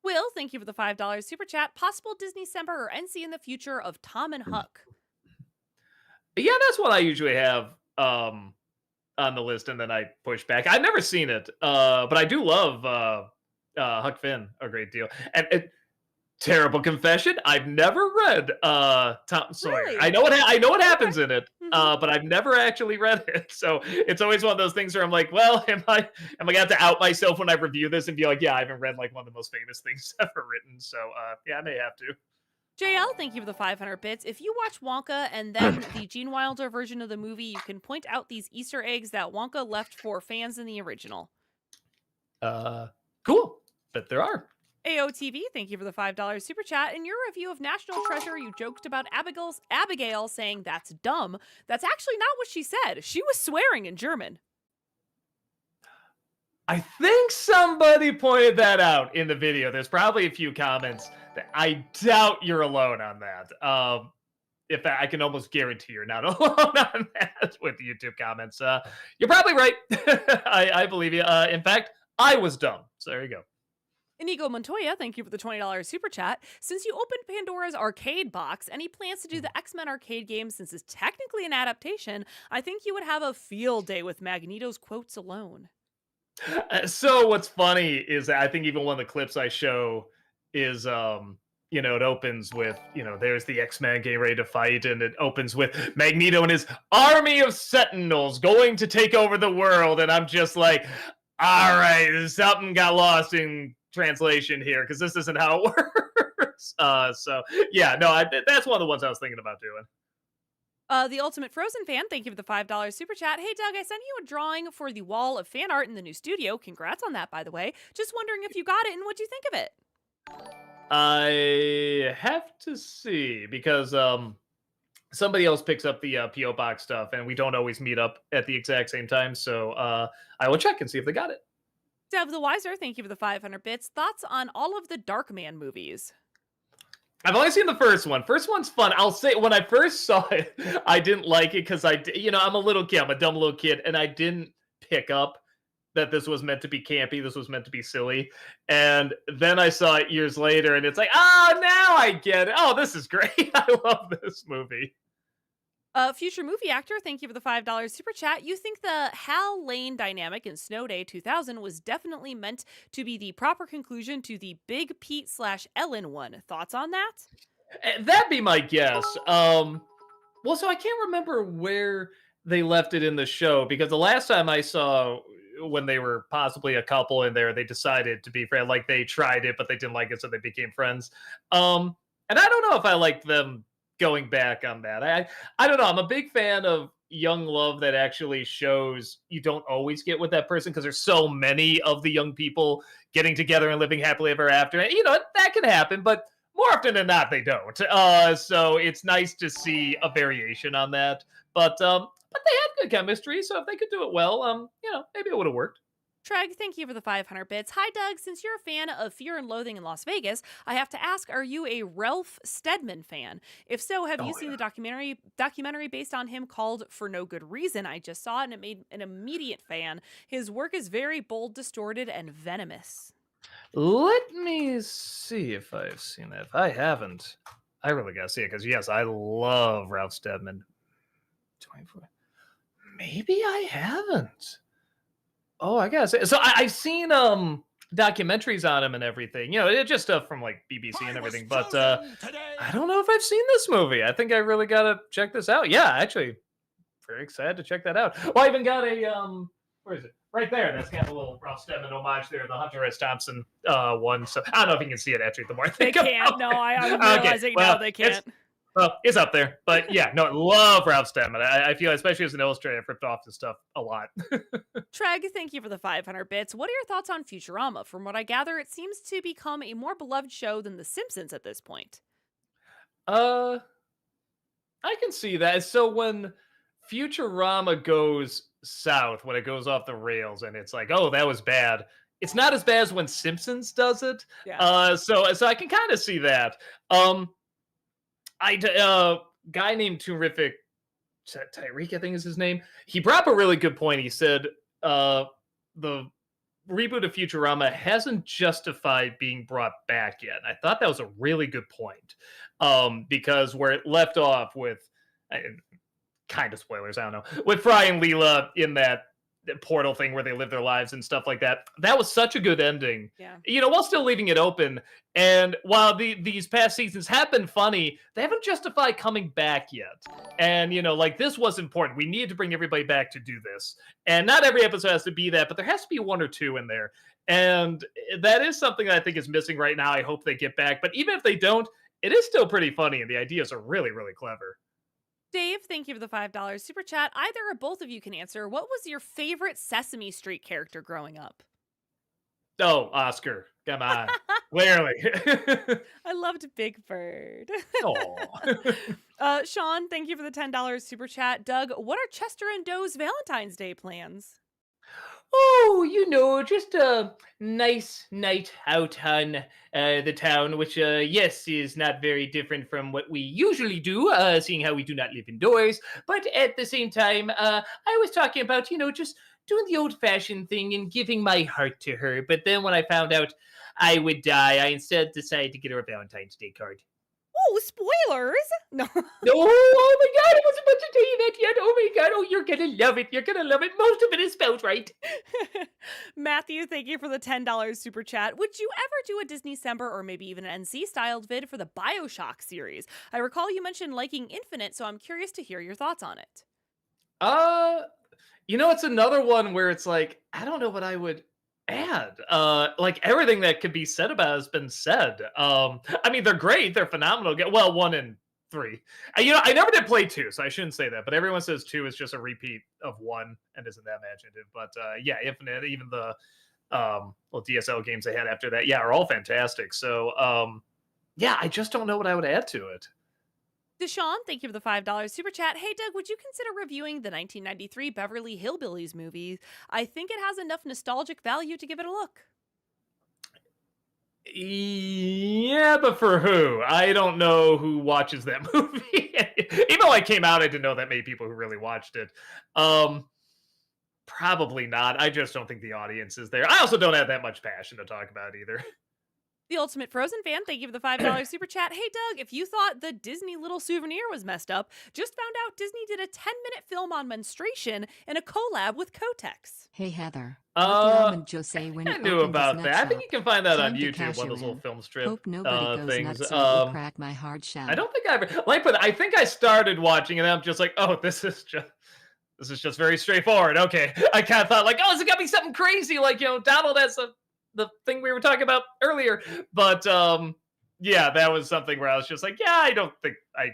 Will, thank you for the $5 super chat. Possible Disney Semper or NC in the future of Tom and Huck. Yeah, that's what I usually have on the list, and then I push back. I've never seen it, but I do love Huck Finn a great deal. And terrible confession, I've never read Tom Sawyer. Really? I know what Okay. happens in it, Mhm. but I've never actually read it. So it's always one of those things where I'm like, well, am I gonna have to out myself when I review this and be like, yeah, I haven't read like one of the most famous things ever written. So yeah, I may have to. JL, thank you for the 500 bits. If you watch Wonka and then the Gene Wilder version of the movie, you can point out these Easter eggs that Wonka left for fans in the original. Uh, cool, but there are. AOTV, thank you for the $5 super chat. In your review of National Treasure, you joked about Abigail saying that's dumb. That's actually not what she said. She was swearing in German. I think somebody pointed that out in the video. There's probably a few comments that I doubt you're alone on that. In fact, I can almost guarantee you're not alone on that with YouTube comments. You're probably right. I believe you. In fact, I was dumb. So there you go. Inigo Montoya, thank you for the $20 super chat. Since you opened Pandora's arcade box, any plans to do the X-Men arcade game since it's technically an adaptation? I think you would have a field day with Magneto's quotes alone. So what's funny is that I think even one of the clips I show is it opens with, there's the X-Men getting ready to fight, and it opens with Magneto and his army of Sentinels going to take over the world, and I'm just like, all right, something got lost in translation here because this isn't how it works. So yeah, no, that's one of the ones I was thinking about doing. The Ultimate Frozen fan, thank you for the $5 super chat. Hey, Doug, I sent you a drawing for the wall of fan art in the new studio. Congrats on that, by the way. Just wondering if you got it and what'd you think of it? I have to see because somebody else picks up the PO box stuff, and we don't always meet up at the exact same time. So I will check and see if they got it. Dev the Wiser, thank you for the 500 bits. Thoughts on all of the Darkman movies? I've only seen the first one. First one's fun. I'll say when I first saw it, I didn't like it because I'm a little kid. I'm a dumb little kid, and I didn't pick up that this was meant to be campy. This was meant to be silly. And then I saw it years later, and it's like, oh, now I get it. Oh, this is great. I love this movie. Future movie actor, thank you for the $5 super chat. You think the Hal Lane dynamic in Snow Day 2000 was definitely meant to be the proper conclusion to the Big Pete / Ellen one. Thoughts on that? That'd be my guess. Well, so I can't remember where they left it in the show because the last time I saw when they were possibly a couple in there, they decided to be friends. Like they tried it, but they didn't like it, so they became friends. And I don't know if I liked them going back on that. I don't know. I'm a big fan of young love that actually shows you don't always get with that person because there's so many of the young people getting together and living happily ever after. And, that can happen, but more often than not, they don't. So it's nice to see a variation on that. But they have good chemistry, so if they could do it well, maybe it would have worked. Treg, thank you for the 500 bits. Hi, Doug. Since you're a fan of Fear and Loathing in Las Vegas, I have to ask, are you a Ralph Steadman fan? If so, have you seen the documentary based on him called For No Good Reason? I just saw it and it made an immediate fan. His work is very bold, distorted, and venomous. Let me see if I've seen that. If I haven't, I really gotta see it because yes, I love Ralph Steadman. 24. Maybe I haven't. Oh, I gotta say. So I've seen documentaries on him and everything. It's just stuff from like BBC and everything. But I don't know if I've seen this movie. I think I really gotta check this out. Yeah, actually, very excited to check that out. Well, I even got a where is it? Right there. That's got a little Ralph Steadman homage there, the Hunter S. Thompson one. So I don't know if you can see it actually. The more I think they can't. About No, it. I'm realizing now they can't. Well, it's up there, but yeah, no, I love Ralph Steadman. I feel, especially as an illustrator, I've ripped off this stuff a lot. Treg, thank you for the 500 bits. What are your thoughts on Futurama? From what I gather, it seems to become a more beloved show than The Simpsons at this point. I can see that. So when Futurama goes south, when it goes off the rails, and it's like, oh, that was bad. It's not as bad as when Simpsons does it. Yeah. So I can kind of see that. Guy named Terrific Tyreek, I think is his name. He brought up a really good point. He said the reboot of Futurama hasn't justified being brought back yet. And I thought that was a really good point because where it left off with kind of spoilers, I don't know, with Fry and Leela in that portal thing where they live their lives and stuff like that. That was such a good ending. Yeah. While still leaving it open. And while these past seasons have been funny, they haven't justified coming back yet. And, like this was important. We needed to bring everybody back to do this. And not every episode has to be that, but there has to be one or two in there. And that is something that I think is missing right now. I hope they get back. But even if they don't, it is still pretty funny. And the ideas are really, really clever. Dave, thank you for the $5 super chat. Either or both of you can answer. What was your favorite Sesame Street character growing up? Oh, Oscar, come on. Clearly. I loved Big Bird. Oh. Sean, thank you for the $10 super chat. Doug, what are Chester and Doe's Valentine's Day plans? Oh, just a nice night out on the town, which, yes, is not very different from what we usually do, seeing how we do not live indoors. But at the same time, I was talking about, just doing the old fashioned thing and giving my heart to her. But then when I found out I would die, I instead decided to get her a Valentine's Day card. Oh, spoilers! No. No, oh my god, I wasn't about to tell you that yet. Oh my god, oh, you're gonna love it. You're gonna love it. Most of it is spelled right. Matthew, thank you for the $10 super chat. Would you ever do a Disney Sember or maybe even an NC styled vid for the Bioshock series? I recall you mentioned liking Infinite, so I'm curious to hear your thoughts on it. Uh, it's another one where it's like, I don't know what I would add. Like everything that could be said about has been said. I mean, they're great, they're phenomenal. Well, one and three. I never did play two, so I shouldn't say that. But everyone says two is just a repeat of one and isn't that imaginative. But yeah, Infinite, even the well DSL games they had after that, yeah, are all fantastic. So yeah, I just don't know what I would add to it. Deshaun, thank you for the $5 super chat. Hey, Doug, would you consider reviewing the 1993 Beverly Hillbillies movie? I think it has enough nostalgic value to give it a look. Yeah, but for who? I don't know who watches that movie. Even though I came out, I didn't know that many people who really watched it. Probably not. I just don't think the audience is there. I also don't have that much passion to talk about either. The Ultimate Frozen fan, thank you for the $5 super chat. Hey, Doug, if you thought the Disney Little Souvenir was messed up, just found out Disney did a 10-minute film on menstruation in a collab with Kotex. Hey Heather, what did Uh, Almond Joe say when I he knew opened his about nut that. I think shop? you can find that on Time to YouTube. cash One of her those little in. film strip Hope nobody goes things. nuts or it will crack my hard I shell. don't think I ever like, but I think I started watching and I'm just like, oh, this is just very straightforward. Okay, I kind of thought like, oh, is it gonna be something crazy like Donald as the thing we were talking about earlier? But yeah, that was something where I was just like, yeah, I don't think I.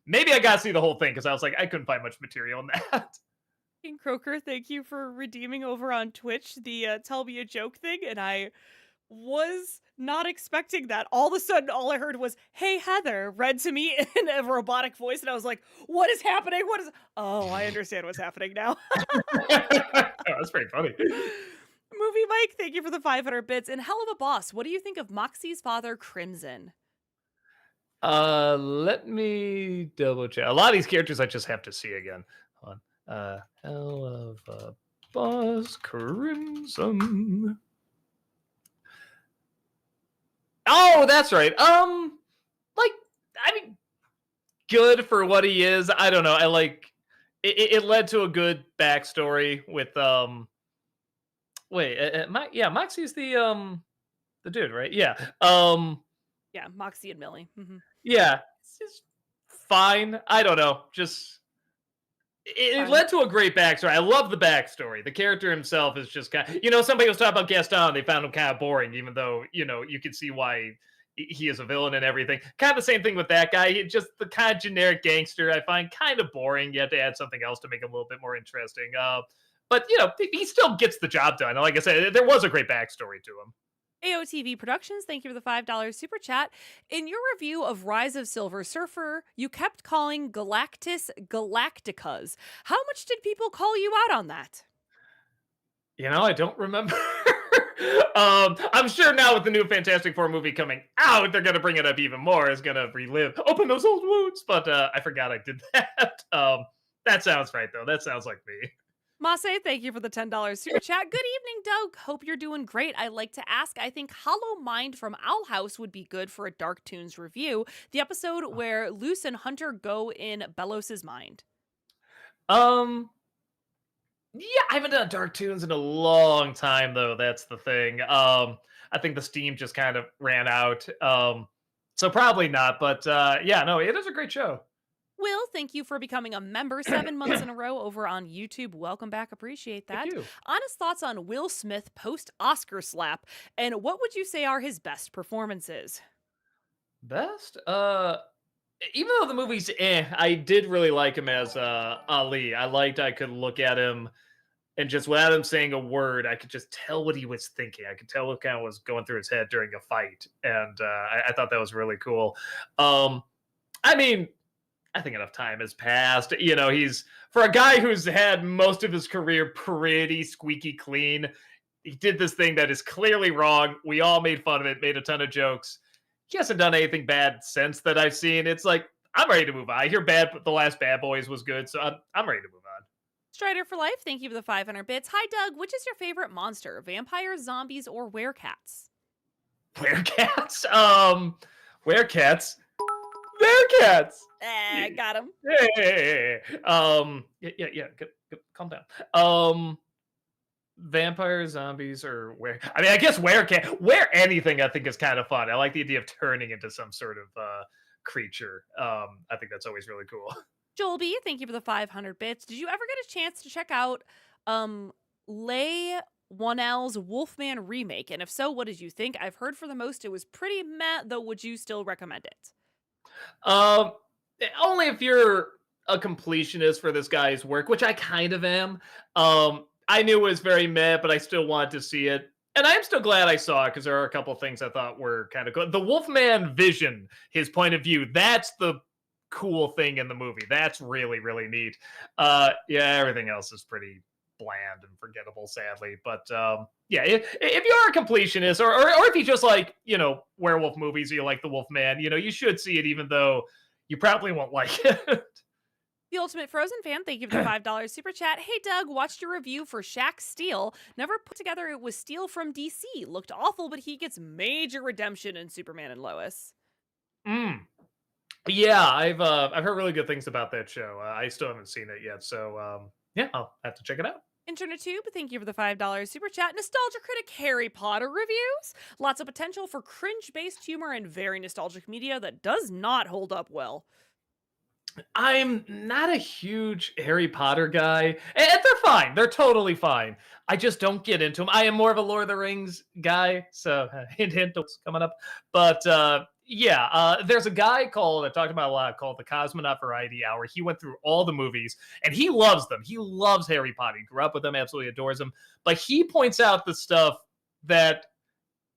Maybe I gotta see the whole thing because I was like, I couldn't find much material in that. King Croker, thank you for redeeming over on Twitch the tell me a joke thing, and I was not expecting that. All of a sudden, all I heard was, "Hey Heather," read to me in a robotic voice, and I was like, "What is happening? What is?" Oh, I understand what's happening now. That's pretty funny. Movie Mike, thank you for the 500 bits. And hell of a boss. What do you think of Moxie's father, Crimson? Let me double check. A lot of these characters I just have to see again. Hold on. Hell of a boss, Crimson. Oh, that's right. Like, I mean, good for what he is. I don't know. I like it led to a good backstory with wait, Moxie's the dude, right? Yeah. Yeah, Moxie and Millie. Yeah. It's just fine. I don't know. Just it Fine. led to a great backstory. I love the backstory. The character himself is just kind of, somebody was talking about Gaston. They found him kind of boring, even though, you can see why he is a villain and everything. Kind of the same thing with that guy. Just the kind of generic gangster I find kind of boring. You have to add something else to make him a little bit more interesting. But, he still gets the job done. And like I said, there was a great backstory to him. AOTV Productions, thank you for the $5 super chat. In your review of Rise of Silver Surfer, you kept calling Galactus Galacticas. How much did people call you out on that? I don't remember. I'm sure now with the new Fantastic Four movie coming out, they're gonna bring it up even more. It's gonna open those old wounds. But I forgot I did that. That sounds right though. That sounds like me. Mase, thank you for the $10 super chat. Good evening, Doug. Hope you're doing great. I'd like to ask, I think Hollow Mind from Owl House would be good for a Dark Toons review. The episode where Luce and Hunter go in Belos's mind. Um, yeah, I haven't done Dark Toons in a long time though. That's the thing. I think the steam just kind of ran out. So probably not. But yeah, no, it is a great show. Will, thank you for becoming a member 7 months in a row over on YouTube. Welcome back. Appreciate that. Thank you. Honest thoughts on Will Smith post Oscar slap, and what would you say are his best performances? Best? Even though the movie's I did really like him as Ali. I could look at him and just without him saying a word, I could just tell what he was thinking. I could tell what kind of was going through his head during a fight, and I thought that was really cool. Um, I mean, I think enough time has passed. He's for a guy who's had most of his career pretty squeaky clean. He did this thing that is clearly wrong. We all made fun of it, made a ton of jokes. He hasn't done anything bad since that I've seen. It's like I'm ready to move on. I hear the last Bad Boys was good, so I'm ready to move on. Strider for Life, thank you for the 500 bits. Hi, Doug. Which is your favorite monster? Vampires, zombies, or werecats? Werecats? Werecats. Werecats. Got him. Hey. Yeah. Calm down. Vampires, zombies, or where? I mean, I guess where anything I think is kind of fun. I like the idea of turning into some sort of creature. I think that's always really cool. Joel B, thank you for the 500 bits. Did you ever get a chance to check out Leigh Whannell's Wolfman remake? And if so, what did you think? I've heard for the most it was pretty meh, though would you still recommend it? Only if you're a completionist for this guy's work, which I kind of am. I knew it was very meh, but I still wanted to see it. And I'm still glad I saw it because there are a couple of things I thought were kind of cool. The Wolfman vision, his point of view, that's the cool thing in the movie. That's really, really neat. Everything else is pretty bland and forgettable, sadly. But if you're a completionist or if you just like, werewolf movies, or you like the Wolfman, you should see it, even though you probably won't like it. The Ultimate Frozen Fan, thank you for the $5 super chat. Hey, Doug, watched your review for Shaq Steel. Never put together it was Steel from DC. Looked awful, but he gets major redemption in Superman and Lois. Yeah, I've heard really good things about that show. I still haven't seen it yet, so I'll have to check it out. InternetTube, thank you for the $5 super chat. Nostalgia Critic Harry Potter reviews. Lots of potential for cringe-based humor and very nostalgic media that does not hold up well. I'm not a huge Harry Potter guy, and they're fine. They're totally fine. I just don't get into them. I am more of a Lord of the Rings guy, so hint, hint, what's coming up. But there's a guy I talked about a lot, called the Cosmonaut Variety Hour. He went through all the movies, and he loves them. He loves Harry Potter. He grew up with them, absolutely adores them. But he points out the stuff that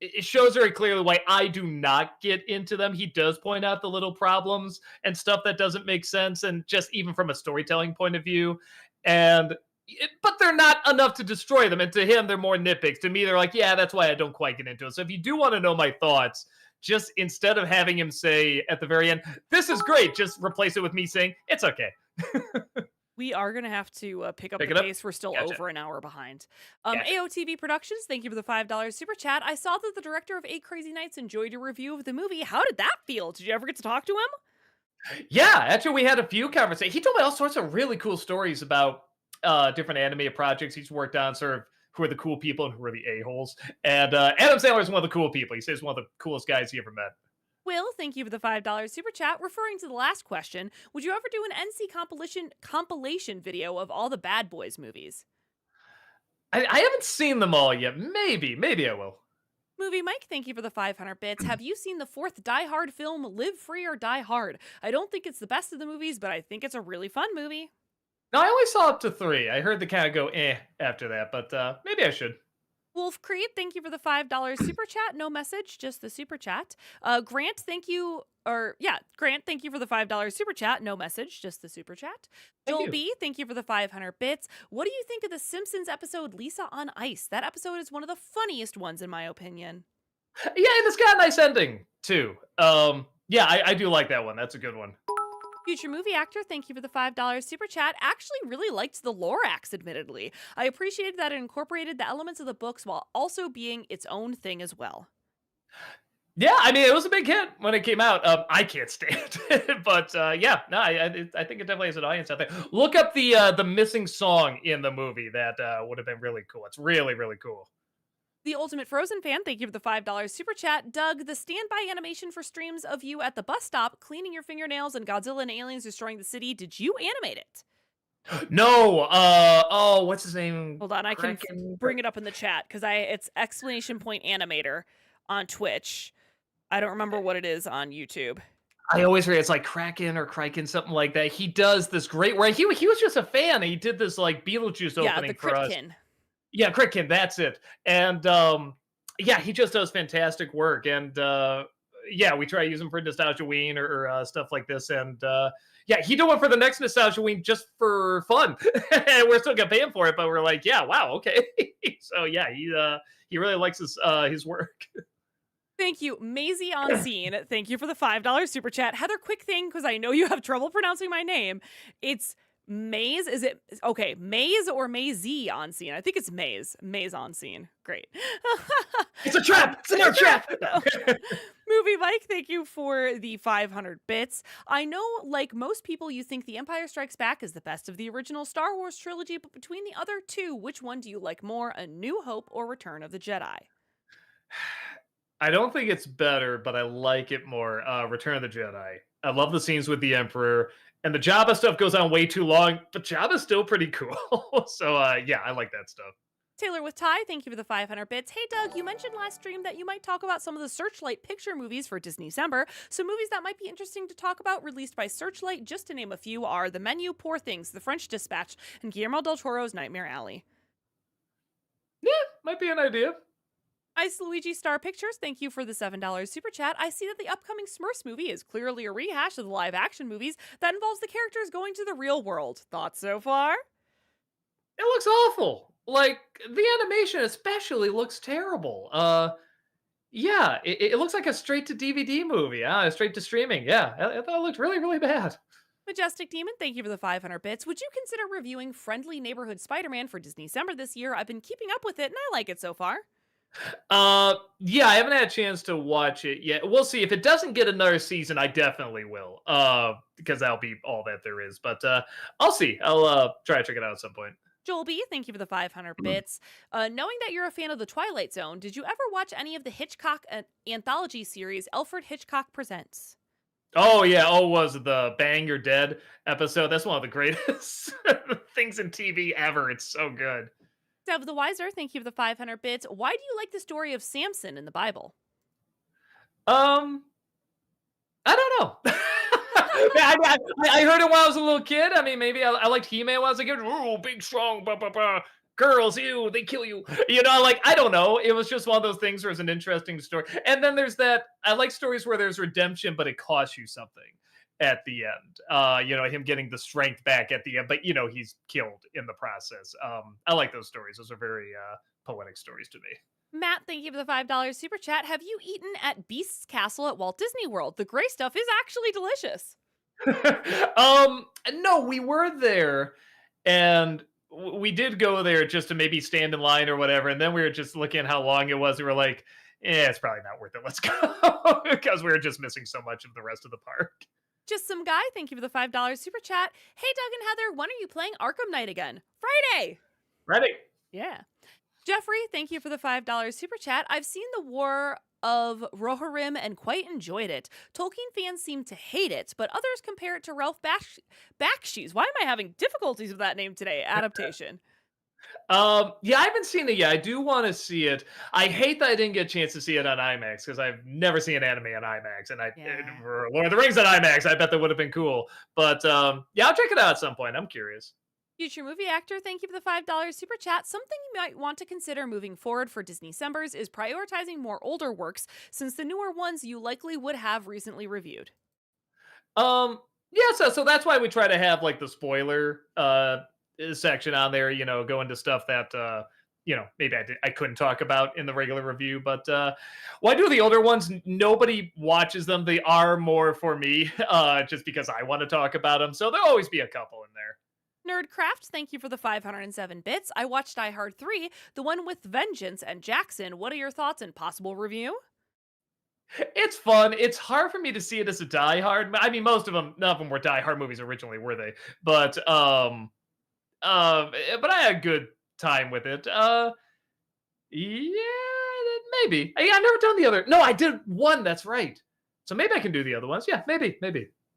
it shows very clearly why I do not get into them. He does point out the little problems and stuff that doesn't make sense, and just even from a storytelling point of view. But they're not enough to destroy them. And to him, they're more nitpicks. To me, they're like, yeah, that's why I don't quite get into it. So if you do want to know my thoughts, just instead of having him say at the very end, this is great, just replace it with me saying, it's okay. We are going to have to pick up the pace. We're still over an hour behind. AOTV Productions, thank you for the $5 super chat. I saw that the director of 8 Crazy Nights enjoyed your review of the movie. How did that feel? Did you ever get to talk to him? Yeah, actually, we had a few conversations. He told me all sorts of really cool stories about different animated projects he's worked on, sort of who are the cool people and who are the a-holes. And Adam Sandler is one of the cool people. He says one of the coolest guys he ever met. Will, thank you for the $5 super chat. Referring to the last question, would you ever do an NC compilation video of all the Bad Boys movies? I haven't seen them all yet. Maybe I will. Movie Mike, thank you for the 500 bits. Have you seen the 4th Die Hard film, Live Free or Die Hard? I don't think it's the best of the movies, but I think it's a really fun movie. No, I only saw up to 3. I heard the kind of go after that, but maybe I should. Wolf Creed, thank you for the $5 super chat. No message, just the super chat. Grant, thank you for the $5 super chat. No message, just the super chat. Joel B, thank you for the 500 bits. What do you think of the Simpsons episode Lisa on Ice? That episode is one of the funniest ones, in my opinion. Yeah, and it's got a nice ending, too. I do like that one. That's a good one. Future movie actor, thank you for the $5 super chat. Actually really liked the Lorax, admittedly. I appreciated that it incorporated the elements of the books while also being its own thing as well. Yeah, I mean, it was a big hit when it came out. I can't stand it, but I think it definitely has an audience out there. Look up the missing song in the movie. That would have been really cool. It's really, really cool. The Ultimate Frozen Fan, thank you for the $5 super chat. Doug, the standby animation for streams of you at the bus stop, cleaning your fingernails and Godzilla and aliens destroying the city, did you animate it? No. What's his name? Hold on, I can bring it up in the chat because it's !animator on Twitch. I don't remember what it is on YouTube. I always read it's like Kraken or Kraken, something like that. He does this great work. He was just a fan. He did this like Beetlejuice Yeah, the opening for us. Critkin. Yeah, Critkin, that's it. And yeah, he just does fantastic work. And yeah, we try using for Nostalgia Ween or stuff like this. And yeah, he did one for the next Nostalgia Ween just for fun. And we're still gonna pay him for it, but we're like, yeah, wow, okay. So yeah, he really likes his work. Thank you, Maisie on Scene. Thank you for the $5 super chat. Heather, quick thing, because I know you have trouble pronouncing my name. It's Maze. Is it okay? Maze or Maisie on Scene? I think it's Maze. Maze on Scene. Great. It's a trap. It's another trap. Movie Mike, thank you for the 500 bits. I know, like most people, you think The Empire Strikes Back is the best of the original Star Wars trilogy, but between the other two, which one do you like more, A New Hope or Return of the Jedi? I don't think it's better, but I like it more. Return of the Jedi. I love the scenes with the Emperor, and the Jabba stuff goes on way too long, but Jabba's still pretty cool. So yeah, I like that stuff. Taylor with Ty, thank you for the 500 bits. Hey Doug, you mentioned last stream that you might talk about some of the Searchlight picture movies for Disney-cember. So movies that might be interesting to talk about released by Searchlight, just to name a few, are The Menu, Poor Things, The French Dispatch, and Guillermo del Toro's Nightmare Alley. Yeah, might be an idea. Ice Luigi Star Pictures, thank you for the $7 super chat. I see that the upcoming Smurfs movie is clearly a rehash of the live action movies that involves the characters going to the real world. Thoughts so far? It looks awful. Like the animation, especially, looks terrible. Yeah, it looks like a straight to DVD movie. Straight to streaming. Yeah, I thought it looked really, really bad. Majestic Demon, thank you for the 500 bits. Would you consider reviewing Friendly Neighborhood Spider-Man for Disney-cember this year? I've been keeping up with it, and I like it so far. Yeah, I haven't had a chance to watch it yet. We'll see. If it doesn't get another season, I definitely will. Because that'll be all that there is. But I'll see. I'll try to check it out at some point. Joel B, thank you for the 500 bits. Knowing that you're a fan of The Twilight Zone, did you ever watch any of the Hitchcock anthology series Alfred Hitchcock Presents? Oh yeah, was the Bang You're Dead episode. That's one of the greatest things in TV ever. It's so good. Dev the Wiser, thank you for the 500 bits. Why do you like the story of Samson in the Bible? I don't know. I heard it when I was a little kid. I mean, maybe I liked He-Man when I was a kid. Ooh, big, strong, blah, blah, blah. Girls, ew, they kill you. You know, like, I don't know. It was just one of those things where it's an interesting story. And then there's that, I like stories where there's redemption, but it costs you something at the end. You know, him getting the strength back at the end, but, you know, he's killed in the process. I like those stories. Those are very poetic stories to me. Matt, thank you for the $5 super chat. Have you eaten at Beast's Castle at Walt Disney World? The gray stuff is actually delicious. No, we were there, and we did go there just to maybe stand in line or whatever, and then we were just looking at how long it was. We were like, it's probably not worth it. Let's go. Because we were just missing so much of the rest of the park. Just some guy, thank you for the $5 super chat. Hey, Doug and Heather, when are you playing Arkham Knight again? Friday! Ready? Yeah. Jeffrey, thank you for the $5 super chat. I've seen the War of Rohirrim and quite enjoyed it. Tolkien fans seem to hate it, but others compare it to Ralph Bakshi's. Why am I having difficulties with that name today? Adaptation. Yeah, I haven't seen it yet. I do want to see it. I hate that I didn't get a chance to see it on IMAX because I've never seen an anime on IMAX, and for Lord of the Rings on IMAX, I bet that would have been cool. But yeah, I'll check it out at some point. I'm curious. Future movie actor, thank you for the $5 super chat. Something you might want to consider moving forward for Disney-cembers is prioritizing more older works, since the newer ones you likely would have recently reviewed. Yeah, so that's why we try to have like the spoiler section on there, you know, go into stuff that you know, maybe I couldn't talk about in the regular review, but why do the older ones? Nobody watches them. They are more for me, just because I want to talk about them. So there'll always be a couple in there. Nerdcraft, thank you for the 507 bits. I watched Die Hard 3, the one with Vengeance and Jackson. What are your thoughts and possible review? It's fun. It's hard for me to see it as a Die Hard. I mean, most of them, none of them were Die Hard movies originally, were they? But but I had a good time with it. Yeah, maybe. I've never done the other. No, I did one. That's right. So maybe I can do the other ones. Yeah, maybe.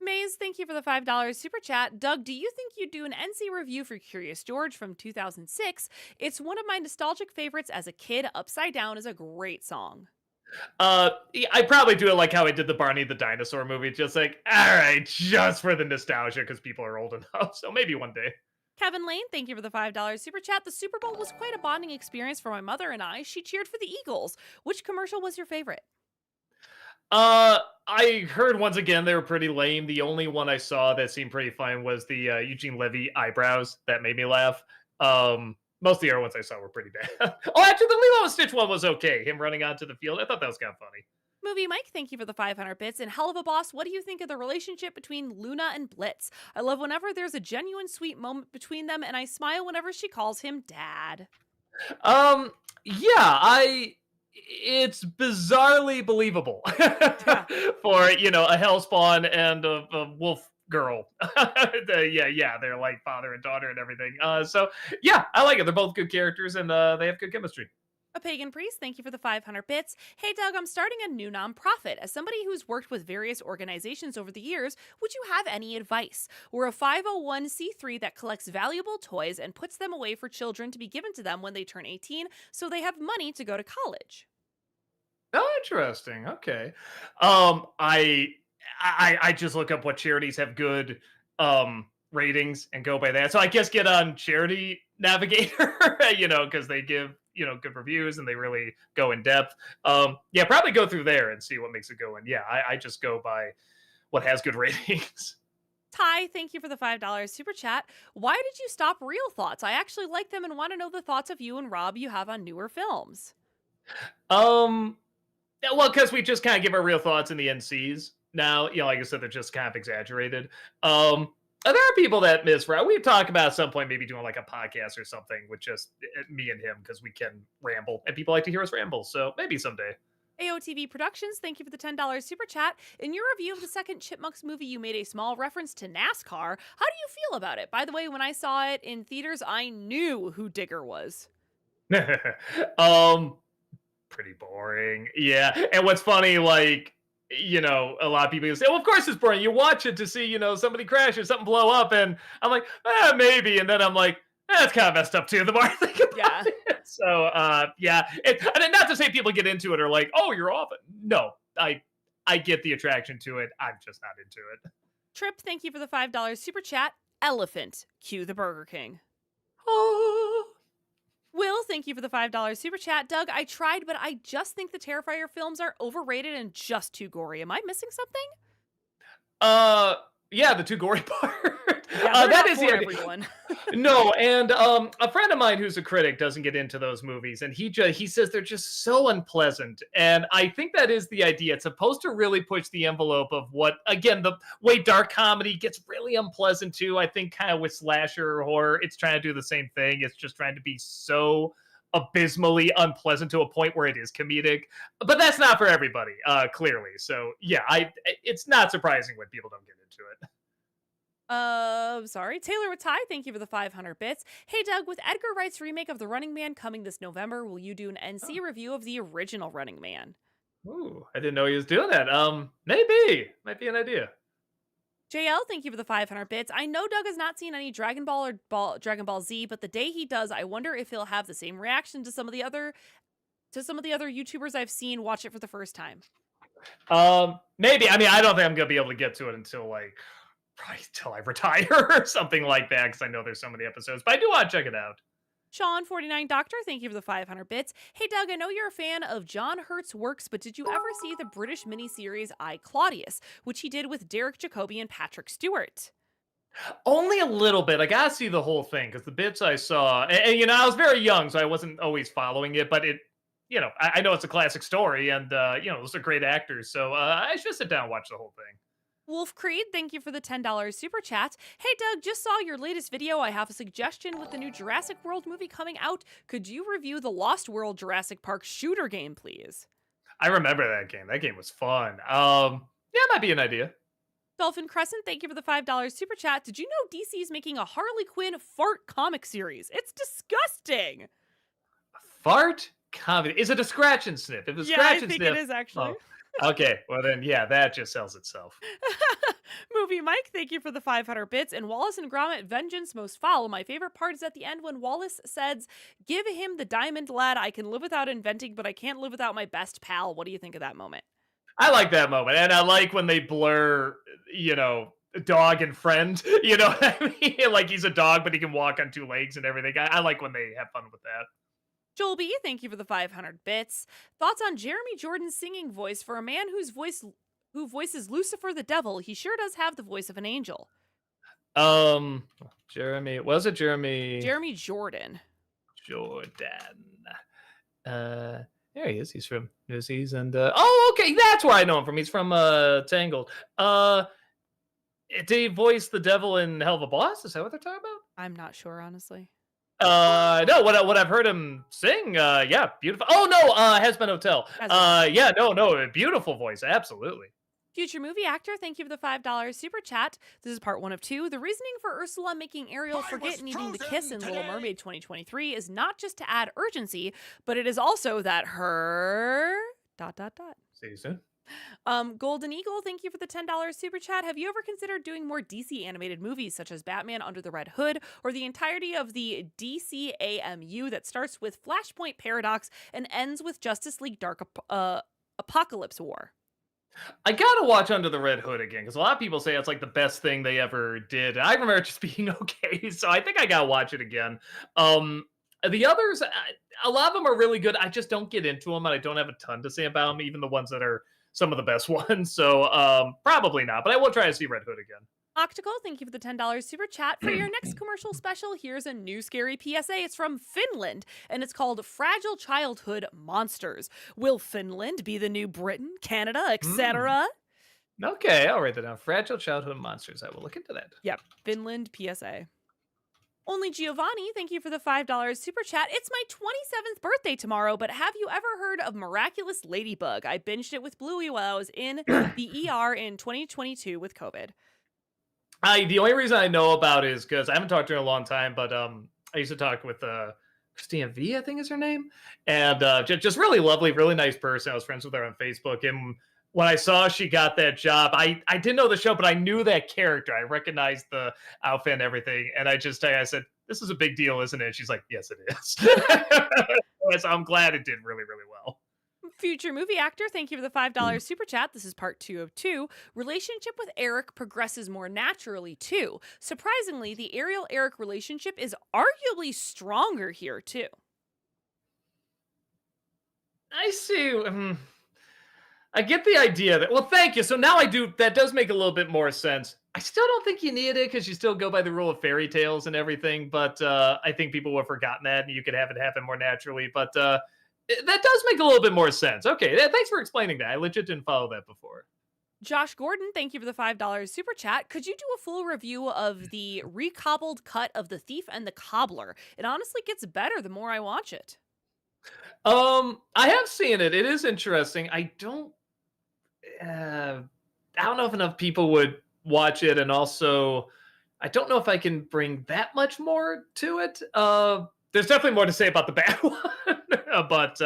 Maze, thank you for the $5 super chat. Doug, do you think you'd do an NC review for Curious George from 2006? It's one of my nostalgic favorites as a kid. Upside Down is a great song. I probably do it like how I did the Barney the Dinosaur movie. Just like, all right, just for the nostalgia because people are old enough. So maybe one day. Kevin Lane, thank you for the $5 super chat. The Super Bowl was quite a bonding experience for my mother and I. She cheered for the Eagles. Which commercial was your favorite? I heard once again they were pretty lame. The only one I saw that seemed pretty fun was the Eugene Levy eyebrows. That made me laugh. Most of the other ones I saw were pretty bad. Oh, actually, the Lilo and Stitch one was okay. Him running onto the field, I thought that was kind of funny. Movie Mike, thank you for the 500 bits. And Hell of a Boss, what do you think of the relationship between Luna and Blitz? I love whenever there's a genuine sweet moment between them, and I smile whenever she calls him dad. Yeah, it's bizarrely believable Yeah. for a hellspawn and a wolf girl. Yeah, they're like father and daughter and everything. So yeah, I like it. They're both good characters and they have good chemistry. A Pagan Priest, thank you for the 500 bits. Hey Doug, I'm starting a new nonprofit. As somebody who's worked with various organizations over the years, would you have any advice? We're a 501c3 that collects valuable toys and puts them away for children to be given to them when they turn 18 so they have money to go to college. Oh, interesting. Okay. I just look up what charities have good ratings and go by that. So I guess get on Charity Navigator, because they give good reviews and they really go in depth. Yeah, probably go through there and see what makes it go in. Yeah, I just go by what has good ratings. Ty, thank you for the $5 super chat. Why did you stop Real Thoughts? I actually like them and want to know the thoughts of you and Rob you have on newer films. Yeah, well, because we just kind of give our real thoughts in the NCs now. Like I said, they're just kind of exaggerated. There are people that miss. We've talked about at some point maybe doing like a podcast or something with just me and him because we can ramble and people like to hear us ramble. So maybe someday. AOTV Productions, thank you for the $10 super chat. In your review of the second Chipmunks movie, you made a small reference to NASCAR. How do you feel about it? By the way, when I saw it in theaters, I knew who Digger was. Pretty boring. Yeah. And what's funny, like, a lot of people say, well, of course it's boring. You watch it to see, somebody crash or something blow up. And I'm like, maybe. And then I'm like, that's kind of messed up too, the more I think about it. So, yeah. And not to say people get into it or like, oh, you're off. No, I get the attraction to it. I'm just not into it. Trip, thank you for the $5 super chat. Elephant, cue the Burger King. Will, thank you for the $5 super chat. Doug, I tried, but I just think the Terrifier films are overrated and just too gory. Am I missing something? Yeah, the too gory part. Yeah, that is for everyone. No, and a friend of mine who's a critic doesn't get into those movies, and he says they're just so unpleasant. And I think that is the idea. It's supposed to really push the envelope of what, again, the way dark comedy gets really unpleasant too. I think kind of with slasher or horror, it's trying to do the same thing. It's just trying to be so abysmally unpleasant to a point where it is comedic, but that's not for everybody, clearly. So yeah, it's not surprising when people don't get into it. Sorry. Taylor with Ty, thank you for the 500 bits. Hey, Doug, with Edgar Wright's remake of The Running Man coming this November, will you do an NC review of the original Running Man? Ooh, I didn't know he was doing that. Maybe. Might be an idea. JL, thank you for the 500 bits. I know Doug has not seen any Dragon Ball or Dragon Ball Z, but the day he does, I wonder if he'll have the same reaction to some of the other YouTubers I've seen watch it for the first time. Maybe. I mean, I don't think I'm gonna be able to get to it until probably till I retire or something like that, because I know there's so many episodes, but I do want to check it out. Sean 49 Doctor, thank you for the 500 bits. Hey Doug, I know you're a fan of John Hurt's works, but did you ever see the British miniseries I, Claudius, which he did with Derek Jacobi and Patrick Stewart? Only a little bit. I gotta see the whole thing because the bits I saw, and I was very young, so I wasn't always following it, but I know it's a classic story, and those are great actors, so I should sit down and watch the whole thing. Wolf Creed, thank you for the $10 super chat. Hey Doug, just saw your latest video. I have a suggestion with the new Jurassic World movie coming out. Could you review the Lost World Jurassic Park shooter game, please? I remember that game. That game was fun. Yeah, it might be an idea. Dolphin Crescent, thank you for the $5 super chat. Did you know DC's making a Harley Quinn fart comic series? It's disgusting. Fart comedy? Is it a scratch and sniff? If it's scratch and sniff, sniff, it is actually. Okay, well then, yeah, that just sells itself. Movie Mike, thank you for the 500 bits. And Wallace and Gromit, Vengeance Most Foul. My favorite part is at the end when Wallace says, "Give him the diamond lad. I can live without inventing, but I can't live without my best pal." What do you think of that moment? I like that moment, and I like when they blur, dog and friend. You know what I mean? Like he's a dog, but he can walk on two legs and everything. I like when they have fun with that. Joel B, thank you for the 500 bits. Thoughts on Jeremy Jordan's singing voice for a man who voices Lucifer the devil? He sure does have the voice of an angel. Um, Jeremy, was it Jeremy Jeremy Jordan. Jordan? There he is. He's from Newsies, and oh, okay, that's where I know him from. He's from Tangled. Did he voice the devil in Hell of a Boss? Is that what they're talking about? I'm not sure, honestly. No, what I've heard him sing, yeah, beautiful. Oh no, Has Been Hotel. Yeah, no, beautiful voice, absolutely. Future movie actor, thank you for the $5 super chat. This is part 1 of 2. The reasoning for Ursula making Ariel forget needing the kiss in Little Mermaid 2023 is not just to add urgency, but it is also that her... ... See you soon. Golden Eagle, thank you for the $10 super chat. Have you ever considered doing more DC animated movies such as Batman Under the Red Hood or the entirety of the DCAMU that starts with Flashpoint Paradox and ends with Justice League Dark Apocalypse War? I gotta watch Under the Red Hood again because a lot of people say it's like the best thing they ever did. I remember it just being okay, so I think I gotta watch it again. The others, a lot of them are really good. I just don't get into them, and I don't have a ton to say about them, even the ones that are some of the best ones. So probably not, but I will try to see Red Hood again. Octical, thank you for the $10 super chat. For your next commercial special, here's a new scary PSA. It's from Finland, and it's called Fragile Childhood Monsters. Will Finland be the new Britain, Canada, etc.? Okay, I'll write that down. Fragile Childhood Monsters. I will look into that. Yep, Finland PSA. Only Giovanni, thank you for the $5 super chat. It's my 27th birthday tomorrow, but have you ever heard of Miraculous Ladybug? I binged it with Bluey while I was in the ER in 2022 with COVID. The only reason I know about it is because I haven't talked to her in a long time, but I used to talk with Christina V, I think is her name, and just really lovely, really nice person. I was friends with her on Facebook, and when I saw she got that job, I didn't know the show, but I knew that character. I recognized the outfit and everything, and I said, "This is a big deal, isn't it?" She's like, "Yes, it is." So I'm glad it did really, really well. Future movie actor, thank you for the $5 super chat. This is part 2 of 2. Relationship with Eric progresses more naturally, too. Surprisingly, the Ariel-Eric relationship is arguably stronger here, too. I see. I get the idea that, well, thank you. So now that does make a little bit more sense. I still don't think you need it because you still go by the rule of fairy tales and everything. But I think people have forgotten that and you could have it happen more naturally. But that does make a little bit more sense. Okay, thanks for explaining that. I legit didn't follow that before. Josh Gordon, thank you for the $5 super chat. Could you do a full review of the recobbled cut of The Thief and the Cobbler? It honestly gets better the more I watch it. I have seen it. It is interesting. I don't know if enough people would watch it, and also I don't know if I can bring that much more to it. There's definitely more to say about the bad one, but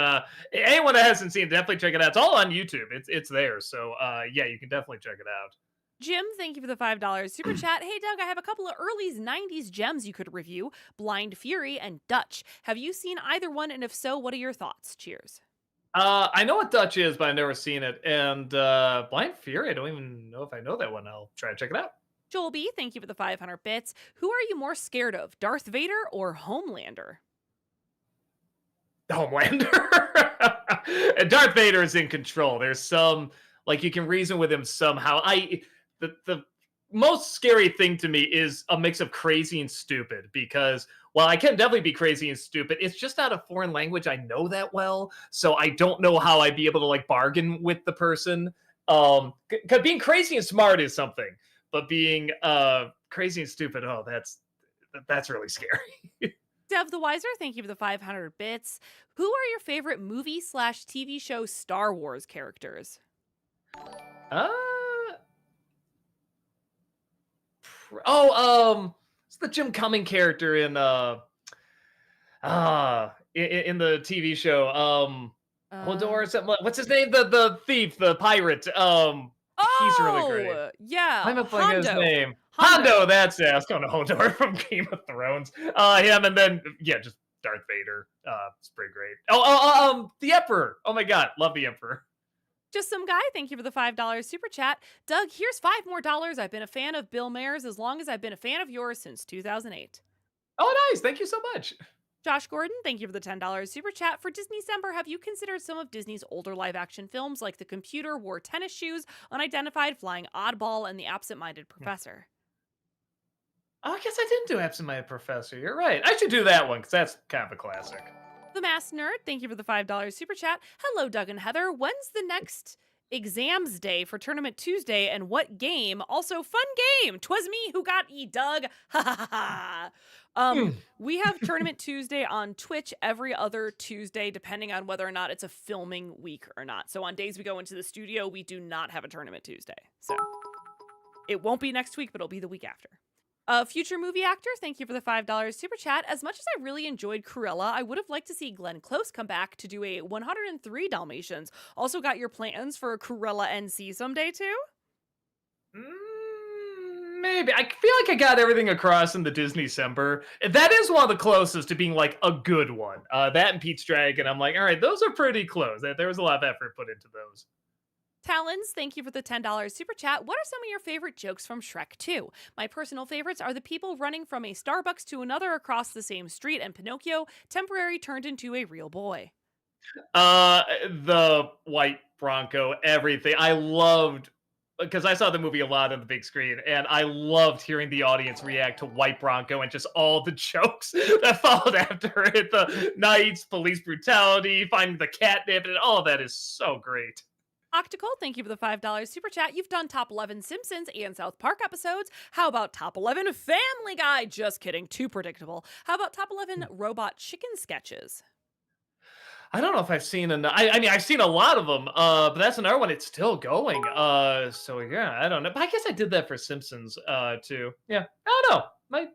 anyone that hasn't seen it, definitely check it out. It's all on YouTube. It's there, so yeah, you can definitely check it out. Jim, thank you for the $5 super chat. Hey, Doug, I have a couple of early 90s gems you could review, Blind Fury and Dutch. Have you seen either one, and if so, what are your thoughts? Cheers. I know what Dutch is, but I've never seen it. And Blind Fury, I don't even know if I know that one. I'll try to check it out. Joel B, thank you for the 500 bits. Who are you more scared of, Darth Vader or Homelander? Homelander. Darth Vader is in control. There's some, like, you can reason with him somehow. The most scary thing to me is a mix of crazy and stupid, because while I can definitely be crazy and stupid, it's just not a foreign language I know that well. So I don't know how I'd be able to like bargain with the person. Because being crazy and smart is something, but being crazy and stupid, oh, that's really scary. Dev the Wiser, thank you for the 500 bits. Who are your favorite movie/TV show Star Wars characters? It's the Jim Cumming character in the TV show. Uh, Hodor, something. What's his name? The thief, the pirate. He's really great. yeah, I'm not playing his Hondo. name. Hondo. Hondo, that's it. I was going to Hodor from Game of Thrones. Him, and then yeah, just Darth Vader. It's pretty great. The Emperor. Oh my God, love the Emperor. Just some guy, thank you for the $5 super chat. Doug, here's $5 more. I've been a fan of Bill Maher's as long as I've been a fan of yours since 2008. Oh, nice. Thank you so much. Josh Gordon, thank you for the $10 super chat. For Disney December, have you considered some of Disney's older live action films like The Computer Wore Tennis Shoes, Unidentified Flying Oddball, and The Absent Minded Professor? Oh, I guess I didn't do Absent Minded Professor. You're right. I should do that one because that's kind of a classic. The Mass Nerd, thank you for the $5 super chat. Hello, Doug and Heather. When's the next exams day for Tournament Tuesday and what game? Also, fun game. 'Twas me who got ye, Doug. Ha ha ha. We have Tournament Tuesday on Twitch every other Tuesday, depending on whether or not it's a filming week or not. So on days we go into the studio, we do not have a Tournament Tuesday. So it won't be next week, but it'll be the week after. Future movie actor, thank you for the $5 super chat. As much as I really enjoyed Cruella, I would have liked to see Glenn Close come back to do a 103 Dalmatians. Also got your plans for a Cruella NC someday too? Maybe. I feel like I got everything across in the Disney December. That is one of the closest to being like a good one. That and Pete's Dragon, I'm like, all right, those are pretty close. There was a lot of effort put into those. Talons, thank you for the $10 super chat. What are some of your favorite jokes from Shrek 2? My personal favorites are the people running from a Starbucks to another across the same street and Pinocchio temporarily turned into a real boy. The white Bronco, everything. I loved, because I saw the movie a lot on the big screen, and I loved hearing the audience react to White Bronco and just all the jokes that followed after it. The nights, police brutality, finding the catnip, and all of that is so great. Octical, thank you for the $5 super chat. You've done top 11 Simpsons and South Park episodes. How about top 11 Family Guy? Just kidding, too predictable. How about top 11 Robot Chicken sketches? I don't know if I've seen enough. I mean, I've seen a lot of them, but that's another one. It's still going. So yeah, I don't know. But I guess I did that for Simpsons, too. Yeah, I don't know. Might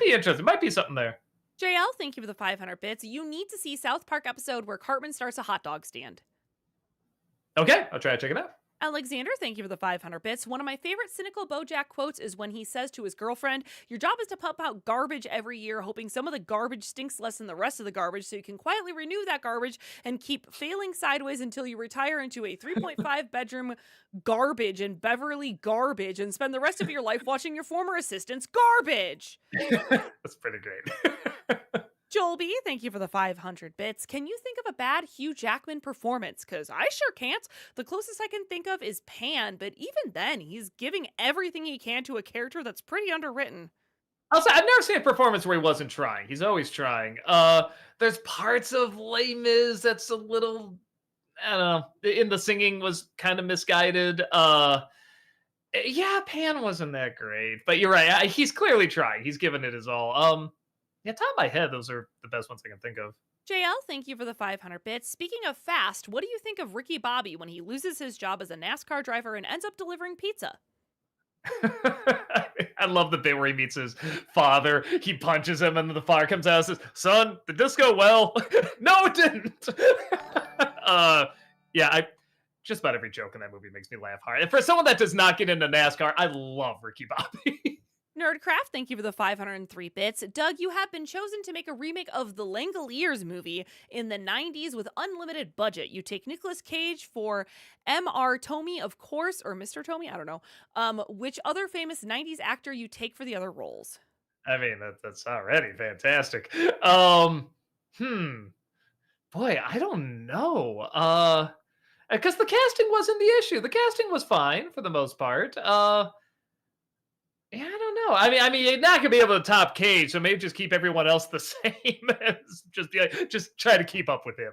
be interesting. Might be something there. JL, thank you for the 500 bits. You need to see South Park episode where Cartman starts a hot dog stand. Okay, I'll try to check it out. Alexander, thank you for the 500 bits. One of my favorite cynical BoJack quotes is when he says to his girlfriend, your job is to pump out garbage every year, hoping some of the garbage stinks less than the rest of the garbage so you can quietly renew that garbage and keep failing sideways until you retire into a 3.5 bedroom garbage in Beverly Garbage and spend the rest of your life watching your former assistant's garbage. That's pretty great. Joel B, thank you for the 500 bits. Can you think of a bad Hugh Jackman performance? Because I sure can't. The closest I can think of is Pan, but even then, he's giving everything he can to a character that's pretty underwritten. Also, I've never seen a performance where he wasn't trying. He's always trying. There's parts of Les Mis that's a little, I don't know, in the singing was kind of misguided. Yeah, Pan wasn't that great, but you're right. He's clearly trying. He's giving it his all. Yeah, top of my head, those are the best ones I can think of. JL, thank you for the 500 bits. Speaking of fast, what do you think of Ricky Bobby when he loses his job as a NASCAR driver and ends up delivering pizza? I love the bit where he meets his father. He punches him, and then the father comes out and says, "Son, did this go well?" No, it didn't. Yeah, just about every joke in that movie makes me laugh hard. And for someone that does not get into NASCAR, I love Ricky Bobby. Nerdcraft, thank you for the 503 bits. Doug, you have been chosen to make a remake of the Langoliers movie in the 90s with unlimited budget. You take Nicolas Cage for M.R. Tomey, of course, or Mr. Tomey, I don't know. Which other famous 90s actor you take for the other roles? I mean, that's already fantastic. Boy, I don't know. Because the casting wasn't the issue. The casting was fine for the most part. Yeah, I don't know. I mean, you're not gonna be able to top Cage, so maybe just keep everyone else the same. Just try to keep up with him.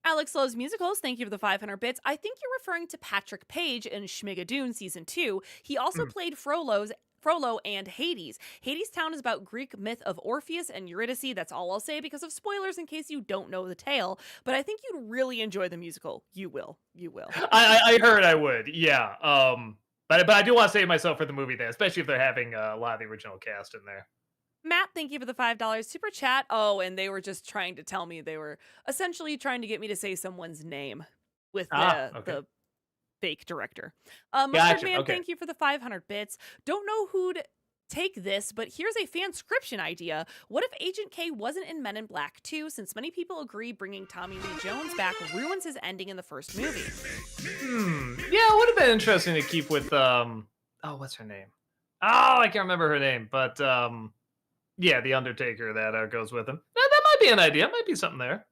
Alex Loves Musicals, thank you for the 500 bits. I think you're referring to Patrick Page in Schmigadoon Season 2. He also played Frollo and Hades. Hades Town is about Greek myth of Orpheus and Eurydice. That's all I'll say because of spoilers in case you don't know the tale. But I think you'd really enjoy the musical. You will. You will. I heard I would. Yeah. But I do want to save myself for the movie there, especially if they're having a lot of the original cast in there. Matt, thank you for the $5 super chat. Oh, and they were just trying to tell me they were essentially trying to get me to say someone's name with Ah, the okay. the fake director. Mustard Gotcha. Man, Okay. thank you for the 500 bits. Don't know who'd take this, but here's a fanscription idea. What if Agent K wasn't in Men in Black 2, since many people agree bringing Tommy Lee Jones back ruins his ending in the first movie? Yeah, it would have been interesting to keep with oh, what's her name? Oh, I can't remember her name, but yeah, the Undertaker that goes with him. That might be an idea. Might be something there.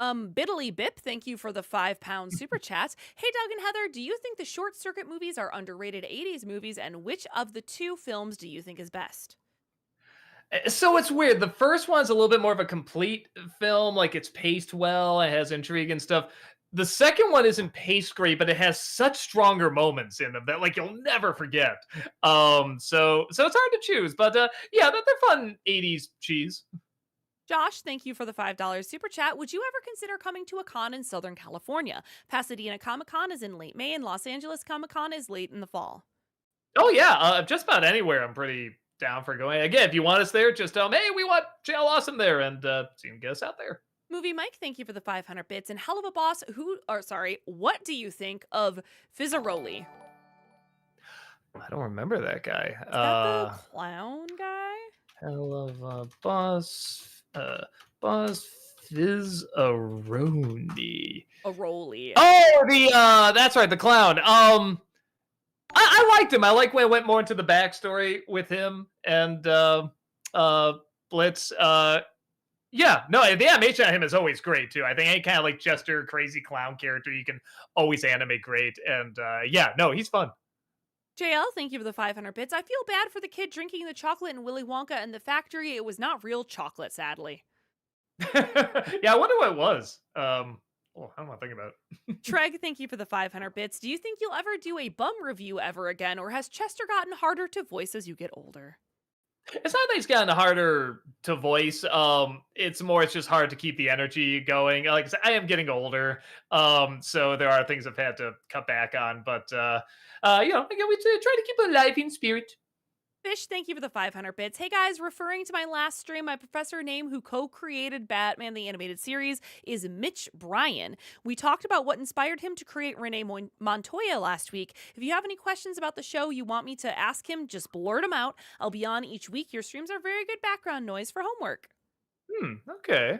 Biddly Bip, thank you for the £5 super chat. Hey, Doug and Heather, do you think the Short Circuit movies are underrated 80s movies, and which of the two films do you think is best? So it's weird. The first one's a little bit more of a complete film, like it's paced well, it has intrigue and stuff. The second one isn't paced great, but it has such stronger moments in them that like you'll never forget. So it's hard to choose, but yeah, they're fun 80s cheese. Josh, thank you for the $5 super chat. Would you ever consider coming to a con in Southern California? Pasadena Comic Con is in late May, and Los Angeles Comic Con is late in the fall. Oh yeah, just about anywhere. I'm pretty down for going. Again, if you want us there, just tell them, hey, we want JL Awesome there, and so you can get us out there. Movie Mike, thank you for the 500 bits. And hell of a boss, what do you think of Fizzaroli? I don't remember that guy. Is that the clown guy? Hell of a boss. Buzz Fizzaroni. A Rolly. Oh, the that's right, the clown. I liked him. I like when I went more into the backstory with him and Blitz. Yeah, no, the animation on him is always great too. I think any kind of like jester, crazy clown character you can always animate great. And yeah, no, he's fun. JL, thank you for the 500 bits. I feel bad for the kid drinking the chocolate in Willy Wonka and the factory. It was not real chocolate, sadly. Yeah, I wonder what it was. Oh, I don't want to think about it. Treg, thank you for the 500 bits. Do you think you'll ever do a bum review ever again, or has Chester gotten harder to voice as you get older? It's not that he's gotten harder to voice. It's just hard to keep the energy going. Like I said, I am getting older, so there are things I've had to cut back on. But again, we try to keep a life in spirit. Fish, thank you for the 500 bits. Hey guys, referring to my last stream, my professor name who co-created Batman the Animated Series is Mitch Bryan. We talked about what inspired him to create Renee Montoya last week. If you have any questions about the show you want me to ask him, just blurt them out. I'll be on each week. Your streams are very good background noise for homework. Okay.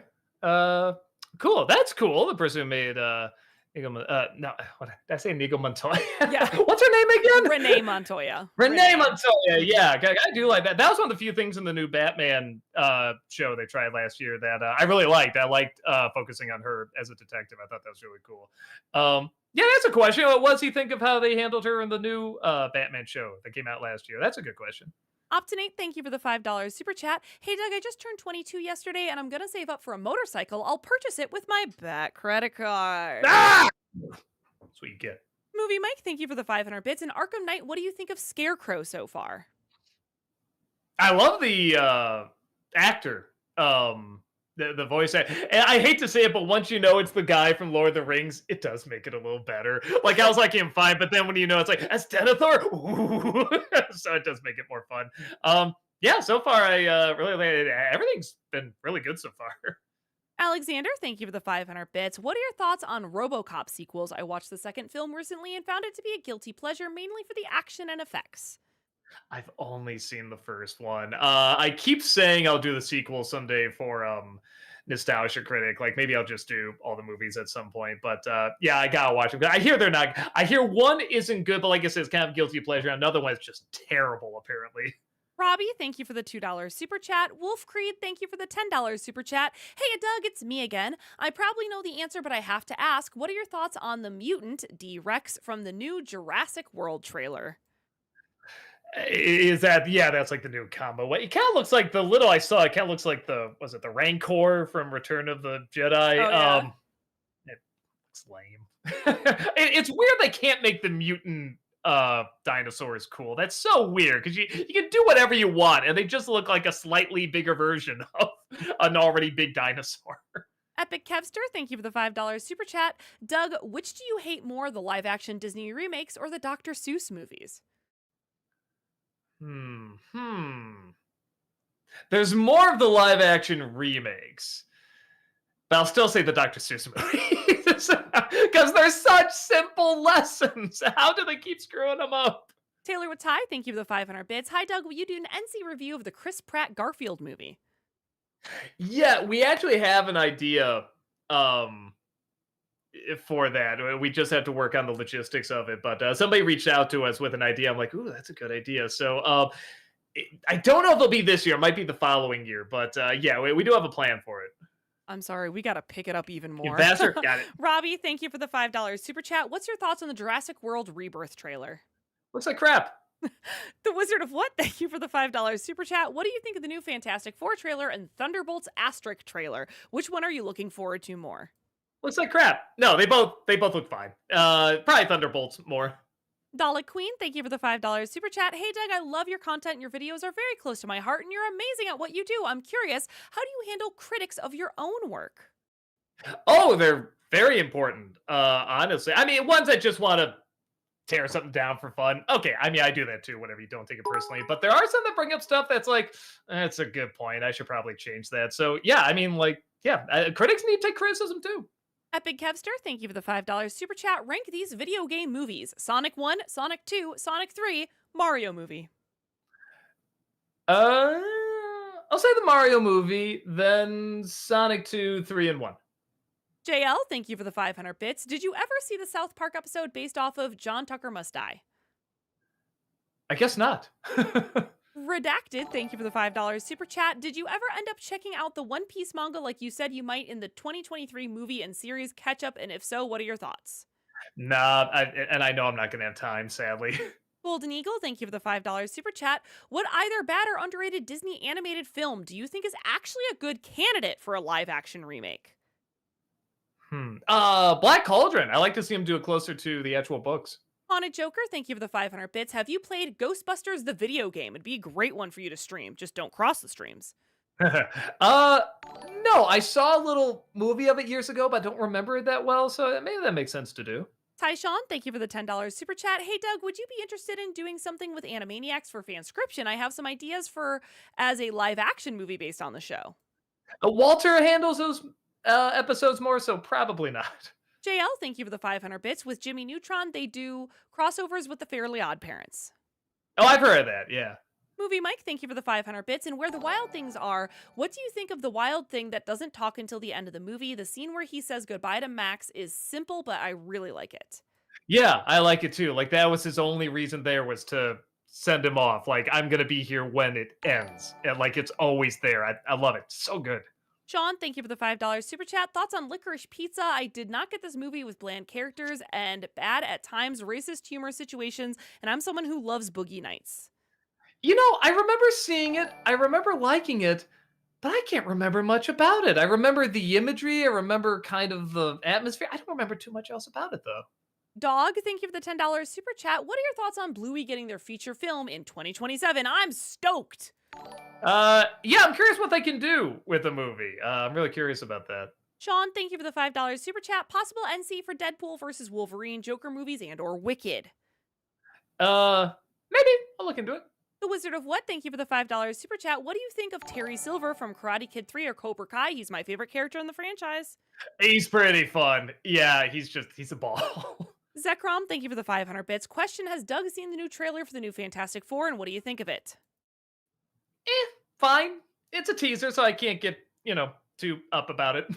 Cool. That's cool. The person who made no, what did I say? Nigo Montoya. Yeah. What's her name again? Renee Montoya. Renee Montoya. Yeah, I do like that. That was one of the few things in the new Batman show they tried last year that I really liked. I liked focusing on her as a detective. I thought that was really cool. Yeah, that's a question. What does he think of how they handled her in the new Batman show that came out last year? That's a good question. Optinate, thank you for the $5 super chat. Hey Doug, I just turned 22 yesterday and I'm gonna save up for a motorcycle. I'll purchase it with my Bat credit card. Ah! That's what you get. Movie Mike, thank you for the 500 bits. And Arkham Knight, what do you think of Scarecrow so far? I love the actor. The voice actor. And I hate to say it, but once you know it's the guy from Lord of the Rings, it does make it a little better. Like I was like him fine, but then when you know it's like that's Denethor, so it does make it more fun. Yeah, so far I really everything's been really good so far. Alexander, thank you for the 500 bits. What are your thoughts on RoboCop sequels? I watched the second film recently and found it to be a guilty pleasure, mainly for the action and effects. I've only seen the first one. I keep saying I'll do the sequel someday for Nostalgia Critic. Like maybe I'll just do all the movies at some point. But yeah, I gotta watch them. I hear they're not. I hear one isn't good, but like I said, it's kind of guilty pleasure. Another one is just terrible, apparently. Robbie, thank you for the $2 super chat. Wolf Creed, thank you for the $10 super chat. Hey, Doug, it's me again. I probably know the answer, but I have to ask, what are your thoughts on the mutant D-Rex from the new Jurassic World trailer? Is that that's like the new combo? It kind of looks like the little I saw. It kind of looks like the Rancor from Return of the Jedi. Oh, yeah. It looks lame. It's weird they can't make the mutant dinosaurs cool. That's so weird because you can do whatever you want, and they just look like a slightly bigger version of an already big dinosaur. Epic Kevster, thank you for the $5 super chat. Doug, which do you hate more, the live-action Disney remakes or the Dr. Seuss movies? There's more of the live action remakes, but I'll still say the Dr. Seuss movies because they're such simple lessons. How do they keep screwing them up? Taylor with Ty, thank you for the 500 bits. Hi, Doug. Will you do an NC review of the Chris Pratt Garfield movie? Yeah, we actually have an idea for that. We just have to work on the logistics of it. But somebody reached out to us with an idea. I'm like, ooh, that's a good idea. So I don't know if it'll be this year. It might be the following year. But yeah, we do have a plan for it. I'm sorry, we got to pick it up even more. Bastard, got it. Robbie, thank you for the $5 super chat. What's your thoughts on the Jurassic World Rebirth trailer? Looks like crap. The Wizard of What? Thank you for the $5 super chat. What do you think of the new Fantastic Four trailer and Thunderbolts Asterisk trailer? Which one are you looking forward to more? Looks like crap. No, they both look fine. Probably Thunderbolts more. Dalek Queen, thank you for the $5 super chat. Hey Doug, I love your content. Your videos are very close to my heart and you're amazing at what you do. I'm curious, how do you handle critics of your own work? Oh, they're very important. Honestly, I mean, ones that just want to tear something down for fun. Okay, I mean, I do that too. Whatever, you don't take it personally. But there are some that bring up stuff that's like, that's a good point. I should probably change that. So yeah, I mean, like, yeah, critics need to take criticism too. Epic Kevster, thank you for the $5 super chat. Rank these video game movies: Sonic 1, Sonic 2, Sonic 3, Mario movie. I'll say the Mario movie, then Sonic 2, 3, and 1. JL, thank you for the 500 bits. Did you ever see the South Park episode based off of John Tucker Must Die? I guess not. Redacted, thank you for the $5 super chat. Did you ever end up checking out the One Piece manga like you said you might in the 2023 movie and series catch up? And if so, what are your thoughts? Nah, and I know I'm not going to have time, sadly. Golden Eagle, thank you for the $5 super chat. What either bad or underrated Disney animated film do you think is actually a good candidate for a live action remake? Black Cauldron. I like to see him do it closer to the actual books. Haunted Joker, thank you for the 500 bits. Have you played Ghostbusters the video game? It'd be a great one for you to stream. Just don't cross the streams. No, I saw a little movie of it years ago, but I don't remember it that well, so maybe that makes sense to do. Tyshawn, thank you for the $10 super chat. Hey Doug, would you be interested in doing something with Animaniacs for fanscription? I have some ideas for as a live action movie based on the show. Walter handles those episodes more, so probably not. JL, thank you for the 500 bits. With Jimmy Neutron, they do crossovers with the Fairly Odd Parents. Oh, I've heard of that, yeah. Movie Mike, thank you for the 500 bits. And Where the Wild Things Are, what do you think of the wild thing that doesn't talk until the end of the movie? The scene where he says goodbye to Max is simple, but I really like it. Yeah, I like it too. Like, that was his only reason there, was to send him off. Like, I'm going to be here when it ends. And, like, it's always there. I love it. So good. Sean, thank you for the $5 super chat. Thoughts on Licorice Pizza? I did not get this movie with bland characters and bad, at times, racist humor situations, and I'm someone who loves Boogie Nights. You know, I remember seeing it. I remember liking it, but I can't remember much about it. I remember the imagery. I remember kind of the atmosphere. I don't remember too much else about it, though. Dog, thank you for the $10 super chat. What are your thoughts on Bluey getting their feature film in 2027? I'm stoked. Yeah, I'm curious what they can do with the movie. I'm really curious about that. Sean, thank you for the $5 super chat. Possible NC for Deadpool versus Wolverine, Joker movies, and or Wicked. Maybe I'll look into it. The Wizard of What, thank you for the $5 super chat. What do you think of Terry Silver from Karate Kid 3 or Cobra Kai? He's my favorite character in the franchise. He's pretty fun. Yeah, he's a ball. Zekrom, thank you for the 500 bits. Question, has Doug seen the new trailer for the new Fantastic Four, and what do you think of it? Fine. It's a teaser, so I can't get, too up about it.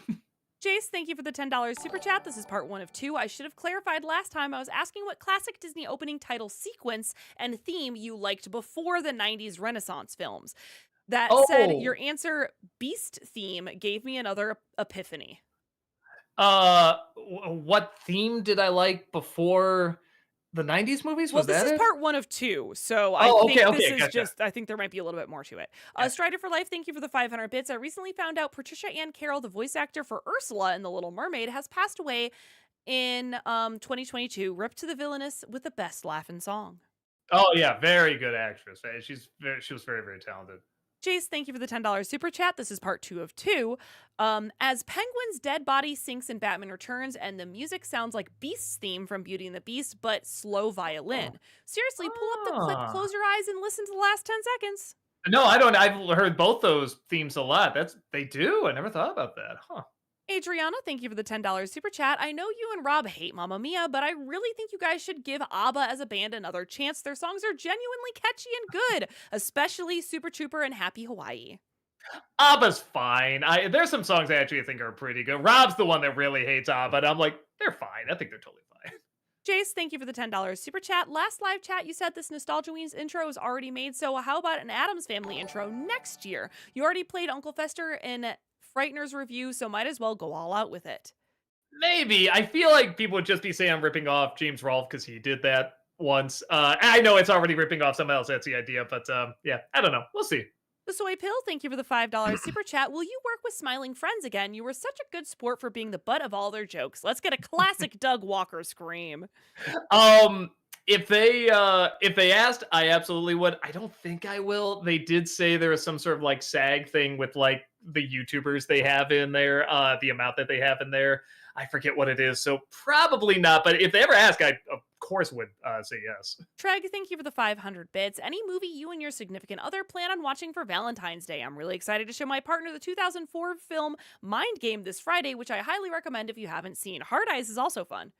Jace, thank you for the $10 super chat. This is part 1 of 2. I should have clarified last time. I was asking what classic Disney opening title sequence and theme you liked before the 90s Renaissance films. That said, your answer, Beast theme, gave me another epiphany. What theme did I like before the 90s movies? Was this that is it? part 1 of 2, so I think this is gotcha. I think there might be a little bit more to it. Gotcha. Strider for Life, thank you for the 500 bits. I recently found out Patricia Ann Carroll, the voice actor for Ursula in The Little Mermaid, has passed away in 2022. Rip to the villainous with the best laughing song. Oh yeah, very good actress. She was very, very talented. Jace, thank you for the $10 super chat. This is part 2 of 2. As Penguin's dead body sinks in Batman Returns, and the music sounds like Beast's theme from Beauty and the Beast, but slow violin. Seriously, pull up the clip, close your eyes, and listen to the last 10 seconds. No, I don't. I've heard both those themes a lot. They do. I never thought about that. Huh. Adriana, thank you for the $10 super chat. I know you and Rob hate Mamma Mia, but I really think you guys should give ABBA as a band another chance. Their songs are genuinely catchy and good, especially Super Trooper and Happy Hawaii. ABBA's fine. There's some songs I actually think are pretty good. Rob's the one that really hates ABBA, and I'm like, they're fine. I think they're totally fine. Jace, thank you for the $10 super chat. Last live chat, you said this Nostalgia Weens intro is already made, so how about an Addams Family intro next year? You already played Uncle Fester in Frightener's review, so might as well go all out with it. Maybe. I feel like people would just be saying I'm ripping off James Rolfe because he did that once. I know it's already ripping off someone else. That's the idea, but yeah, I don't know. We'll see. The Soy Pill, thank you for the $5 super chat. Will you work with Smiling Friends again? You were such a good sport for being the butt of all their jokes. Let's get a classic Doug Walker scream. If they asked, I absolutely would. I don't think I will. They did say there is some sort of like SAG thing with like the YouTubers they have in there, the amount that they have in there. I forget what it is, so probably not. But if they ever ask, I of course would say yes. Treg, thank you for the 500 bits. Any movie you and your significant other plan on watching for Valentine's Day? I'm really excited to show my partner the 2004 film Mind Game this Friday, which I highly recommend if you haven't seen. Hard Eyes is also fun.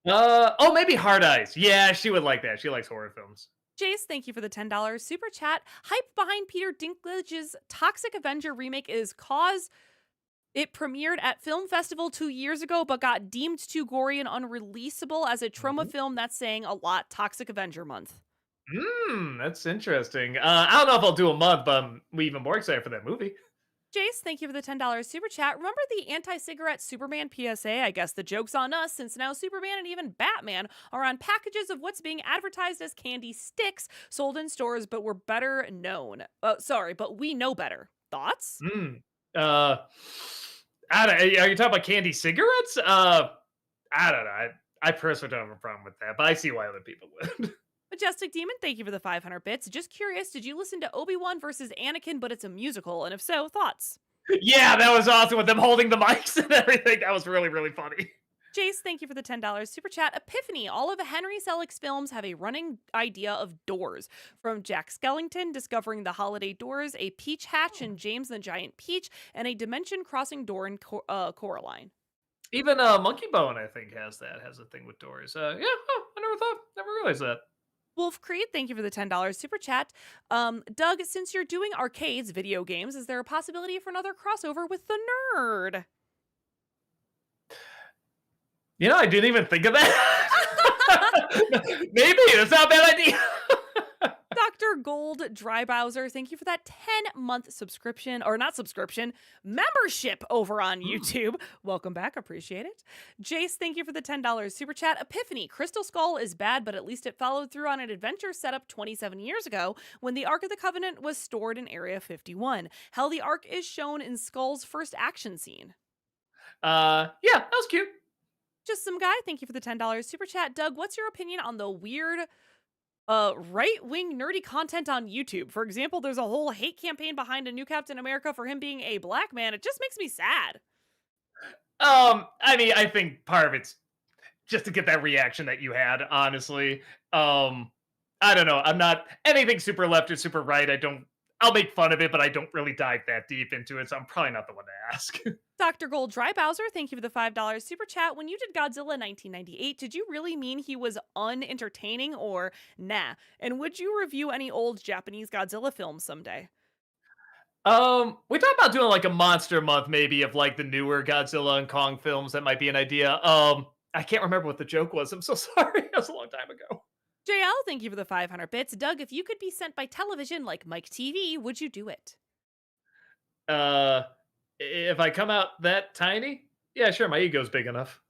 Oh, maybe Hard Eyes. Yeah, she would like that. She likes horror films. Jace, thank you for the $10 super chat. Hype behind Peter Dinklage's Toxic Avenger remake is cause it premiered at Film Festival 2 years ago, but got deemed too gory and unreleasable as a trauma film. That's saying a lot. Toxic Avenger month. That's interesting. I don't know if I'll do a month, but I'm even more excited for that movie. Jace, thank you for the $10 super chat. Remember the anti-cigarette Superman PSA? I guess the joke's on us since now Superman and even Batman are on packages of what's being advertised as candy sticks sold in stores, but we're better known. But we know better. Thoughts? I don't, are you talking about candy cigarettes? I don't know. I personally don't have a problem with that, but I see why other people would. Majestic Demon, thank you for the 500 bits. Just curious, did you listen to Obi-Wan versus Anakin, but it's a musical? And if so, thoughts? Yeah, that was awesome with them holding the mics and everything. That was really, really funny. Jace, thank you for the $10 super chat. Epiphany, all of Henry Selick's films have a running idea of doors. From Jack Skellington discovering the holiday doors, a peach hatch in James the Giant Peach, and a dimension-crossing door in Coraline. Even Monkey Bone, I think, has a thing with doors. Yeah, I never realized that. Wolf Creed, thank you for the $10 super chat. Doug, since you're doing arcades, video games, is there a possibility for another crossover with the nerd? You know, I didn't even think of that. Maybe that's not a bad idea. Dr. Gold Drybowser, thank you for that 10-month subscription, or not subscription, membership over on YouTube. Welcome back, appreciate it. Jace, thank you for the $10 super chat. Epiphany, Crystal Skull is bad, but at least it followed through on an adventure set up 27 years ago when the Ark of the Covenant was stored in Area 51. Hell, the Ark is shown in Skull's first action scene. Yeah, that was cute. Just some guy, thank you for the $10 super chat. Doug, what's your opinion on the weird right-wing nerdy content on YouTube? For example, there's a whole hate campaign behind a new Captain America for him being a black man. It just makes me sad. I mean, I think part of it's just to get that reaction that you had, honestly. I don't know. I'm not anything super left or super right. I'll make fun of it, but I don't really dive that deep into it, so I'm probably not the one to ask. Dr. Gold Drybowser, thank you for the $5 super chat. When you did Godzilla 1998, did you really mean he was unentertaining or nah? And would you review any old Japanese Godzilla films someday? We talked about doing like a monster month, maybe, of like the newer Godzilla and Kong films. That might be an idea. I can't remember what the joke was. I'm so sorry. That was a long time ago. JL, thank you for the 500 bits. Doug, if you could be sent by television like Mike TV, would you do it? If I come out that tiny, yeah, sure, my ego's big enough.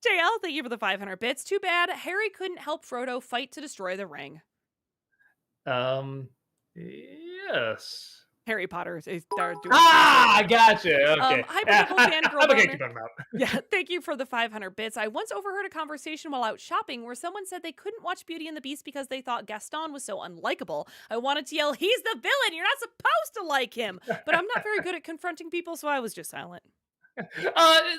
JL, thank you for the 500 bits. Too bad Harry couldn't help Frodo fight to destroy the ring. Yes. Harry Potter is I gotcha. Okay. Hypothetical fangirl I'm okay boner. keep talking about. Yeah, thank you for the 500 bits. I once overheard a conversation while out shopping where someone said they couldn't watch Beauty and the Beast because they thought Gaston was so unlikable. I wanted to yell, "He's the villain! You're not supposed to like him!" But I'm not very good at confronting people, so I was just silent.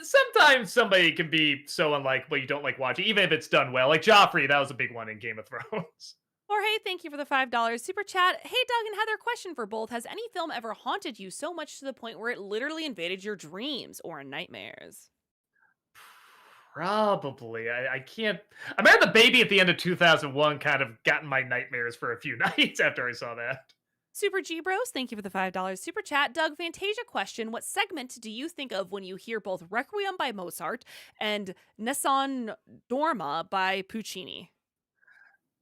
Sometimes somebody can be so unlikable you don't like watching, even if it's done well. Like Joffrey, that was a big one in Game of Thrones. Jorge, thank you for the $5 super chat. Hey, Doug and Heather, question for both. Has any film ever haunted you so much to the point where it literally invaded your dreams or nightmares? Probably. I can't. I remember the baby at the end of 2001 kind of got in my nightmares for a few nights after I saw that. Super G Bros, thank you for the $5 super chat. Doug, Fantasia question. What segment do you think of when you hear both Requiem by Mozart and Nessun Dorma by Puccini?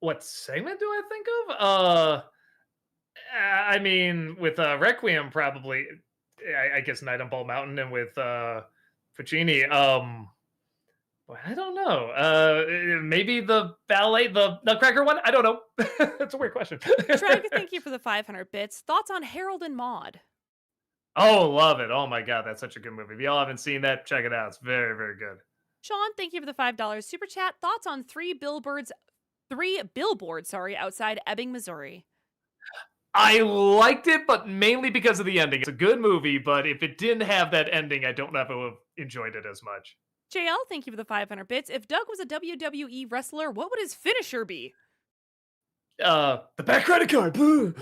What segment do I think of? I mean, with Requiem, probably. I guess Night on Bald Mountain, and with Puccini. Well, I don't know. Maybe the ballet, the Nutcracker one. I don't know. That's a weird question. Shreg, thank you for the 500 bits. Thoughts on Harold and Maude? Oh, love it. Oh my god, that's such a good movie. If y'all haven't seen that, check it out. It's very, very good. Sean, thank you for the $5 super chat. Thoughts on three billboards, outside Ebbing, Missouri. I liked it, but mainly because of the ending. It's a good movie, but if it didn't have that ending, I don't know if I would have enjoyed it as much. JL, thank you for the 500 bits. If Doug was a WWE wrestler, what would his finisher be? The back credit card. Boo.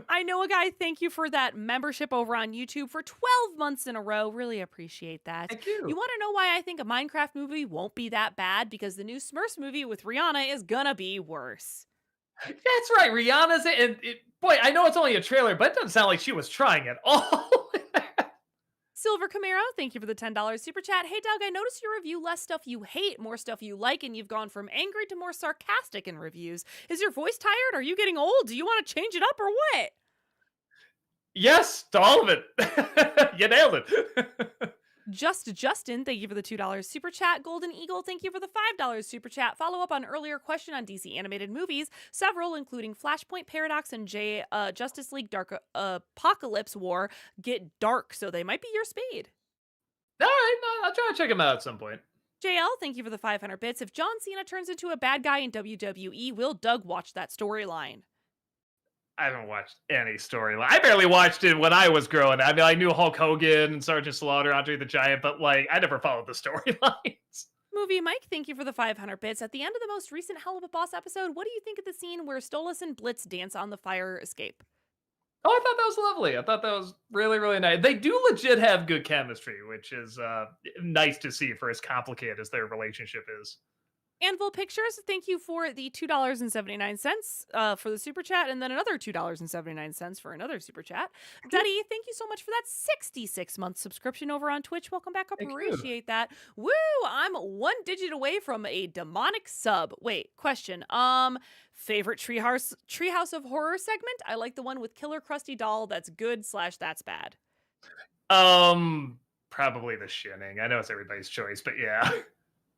I know a guy. Thank you for that membership over on YouTube for 12 months in a row. Really appreciate that. Thank you. You want to know why I think a Minecraft movie won't be that bad? Because the new Smurfs movie with Rihanna is gonna be worse. That's right. Rihanna's it, and boy, I know it's only a trailer, but it doesn't sound like she was trying at all. Silver Camaro, thank you for the $10 super chat. Hey Doug, I noticed your review less stuff you hate, more stuff you like, and you've gone from angry to more sarcastic in reviews. Is your voice tired? Are you getting old? Do you want to change it up or what? Yes, to all of it. You nailed it. Justin, thank you for the $2 super chat. Golden Eagle, thank you for the $5 super chat. Follow up on earlier question on DC animated movies, several including Flashpoint Paradox and Justice League Dark Apocalypse War get dark, so they might be your speed. All right, no, I'll try to check them out at some point. JL, thank you for the 500 bits. If John Cena turns into a bad guy in WWE, will Doug watch that storyline? I haven't watched any storyline. I barely watched it when I was growing up. I mean, I knew Hulk Hogan and Sergeant Slaughter, Andre the Giant, but like, I never followed the storylines. Movie Mike, thank you for the 500 bits. At the end of the most recent Hell of a Boss episode, what do you think of the scene where Stolas and Blitz dance on the fire escape? Oh, I thought that was lovely. I thought that was really, really nice. They do legit have good chemistry, which is nice to see for as complicated as their relationship is. Anvil Pictures, thank you for the $2.79 for the super chat, and then another $2.79 for another super chat. Daddy, thank you so much for that 66-month subscription over on Twitch. Welcome back. Appreciate that. Woo! I'm one digit away from a demonic sub. Wait, question. Favorite Treehouse of Horror segment? I like the one with Killer Krusty Doll. That's good / that's bad. Probably the Shinning. I know it's everybody's choice, but yeah.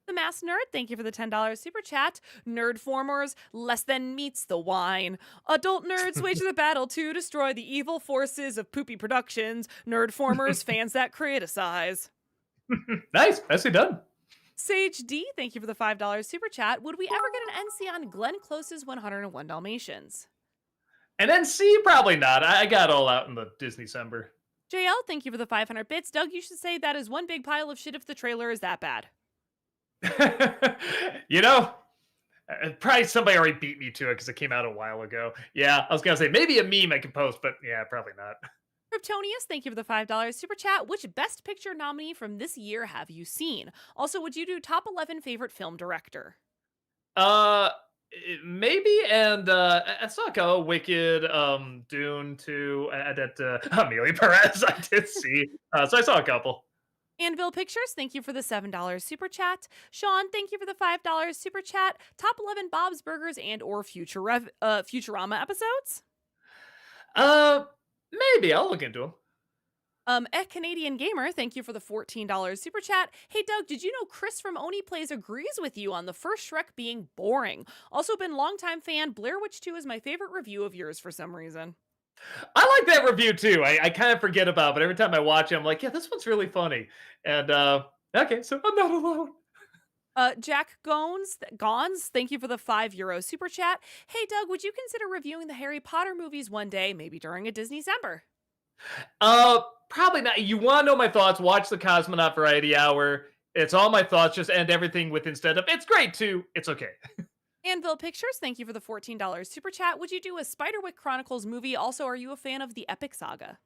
The Mass Nerd, thank you for the $10 super chat. Nerd formers, less than meets the wine. Adult nerds wage the battle to destroy the evil forces of Poopy Productions. Nerd formers, fans that criticize. Nice, nicely done. Sage D, thank you for the $5 super chat. Would we ever get an NC on Glenn Close's 101 Dalmatians? And then C, probably not. I got all out in the Disney-cember. JL, thank you for the 500 bits. Doug, you should say that is one big pile of shit if the trailer is that bad. You know, probably somebody already beat me to it because it came out a while ago. Yeah, I was gonna say maybe a meme I can post, but yeah, probably not. Kryptonius, thank you for the $5 super chat. Which Best Picture nominee from this year have you seen? Also, would you do top 11 favorite film director? Maybe, and I saw Wicked, Dune 2, that Amelia Perez I did see. So I saw a couple. Anvil Pictures, thank you for the $7 super chat. Sean, thank you for the $5 super chat. Top 11 Bob's Burgers and or Futurama episodes? Maybe. I'll look into them. A Canadian Gamer, thank you for the $14 super chat. Hey Doug, did you know Chris from Oni Plays agrees with you on the first Shrek being boring? Also been longtime fan, Blair Witch 2 is my favorite review of yours for some reason. I like that review too. I kind of forget about it, but every time I watch it, I'm like, yeah, this one's really funny. And okay, so I'm not alone. Jack Gons, thank you for the €5 super chat. Hey Doug, would you consider reviewing the Harry Potter movies one day, maybe during a Disney-cember? Probably not. You want to know my thoughts? Watch the Cosmonaut Variety Hour. It's all my thoughts. Just end everything with instead of it's great too. It's okay. Anvil Pictures, thank you for the $14 super chat. Would you do a Spiderwick Chronicles movie? Also, are you a fan of the Epic Saga?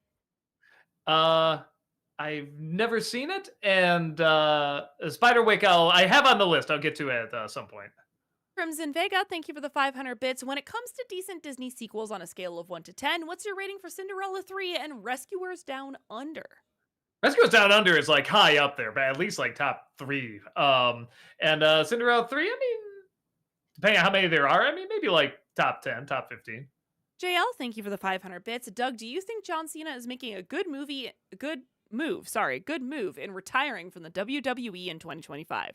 I've never seen it, and Spiderwick I have on the list. I'll get to it at some point. Crimson Vega, thank you for the 500 bits. When it comes to decent Disney sequels on a scale of 1 to 10, what's your rating for Cinderella 3 and Rescuers Down Under? Rescuers Down Under is like high up there, but at least like top 3. And Cinderella 3, I mean, depending on how many there are, I mean, maybe like top 10, top 15. JL, thank you for the 500 bits. Doug, do you think John Cena is making a good move in retiring from the WWE in 2025?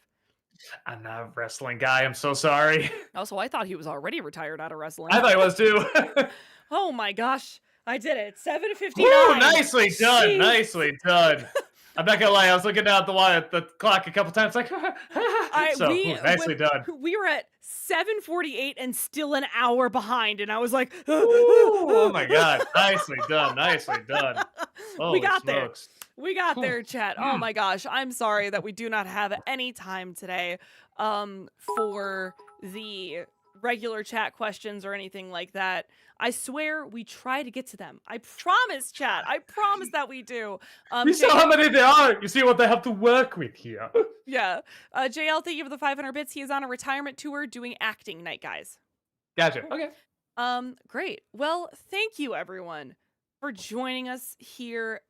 I'm not a wrestling guy. I'm so sorry. Also, I thought he was already retired out of wrestling. I thought he was too. Oh my gosh. I did it. 7:59. Woo, nicely done. Jeez. Nicely done. I'm not gonna lie. I was looking down at the clock a couple times, like, nicely done. We were at 7:48 and still an hour behind, and I was like, oh my god, nicely done, nicely done. Holy we got smokes. there. We got there, chat. Oh my gosh, I'm sorry that we do not have any time today, for the regular chat questions or anything like that. I swear we try to get to them. I promise, chat. I promise that we do. You saw how many there are. You see what they have to work with here. Yeah. JL, thank you for the 500 bits. He is on a retirement tour doing acting night, guys. Gotcha. Okay. Great. Well, thank you everyone for joining us here.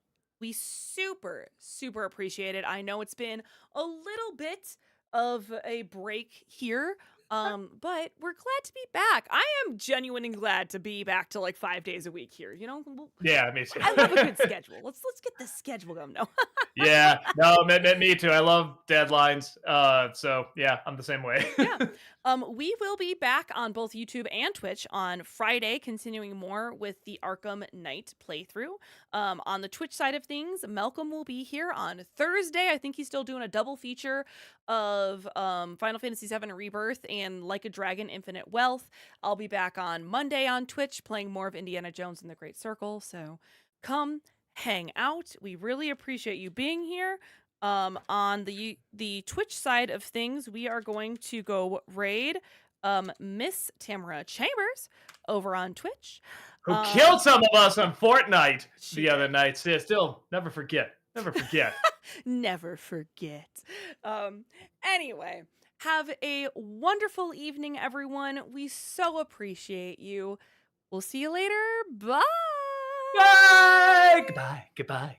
We super, super appreciate it. I know it's been a little bit of a break here. But we're glad to be back. I am genuinely glad to be back to like 5 days a week here. You know, yeah, me too. I love a good schedule. Let's get the schedule going. No. Yeah, no, me too. I love deadlines. So yeah, I'm the same way. Yeah. We will be back on both YouTube and Twitch on Friday, continuing more with the Arkham Knight playthrough. On the Twitch side of things, Malcolm will be here on Thursday. I think he's still doing a double feature of Final Fantasy VII Rebirth and Like a Dragon Infinite Wealth. I'll be back on Monday on Twitch playing more of Indiana Jones and the Great Circle. So come hang out. We really appreciate you being here. On the Twitch side of things, we are going to go raid Miss Tamara Chambers over on Twitch. Who killed some of us on Fortnite the other night. Still, never forget. Never forget. Never forget. Anyway, have a wonderful evening, everyone. We so appreciate you. We'll see you later. Bye. Bye. Goodbye. Goodbye.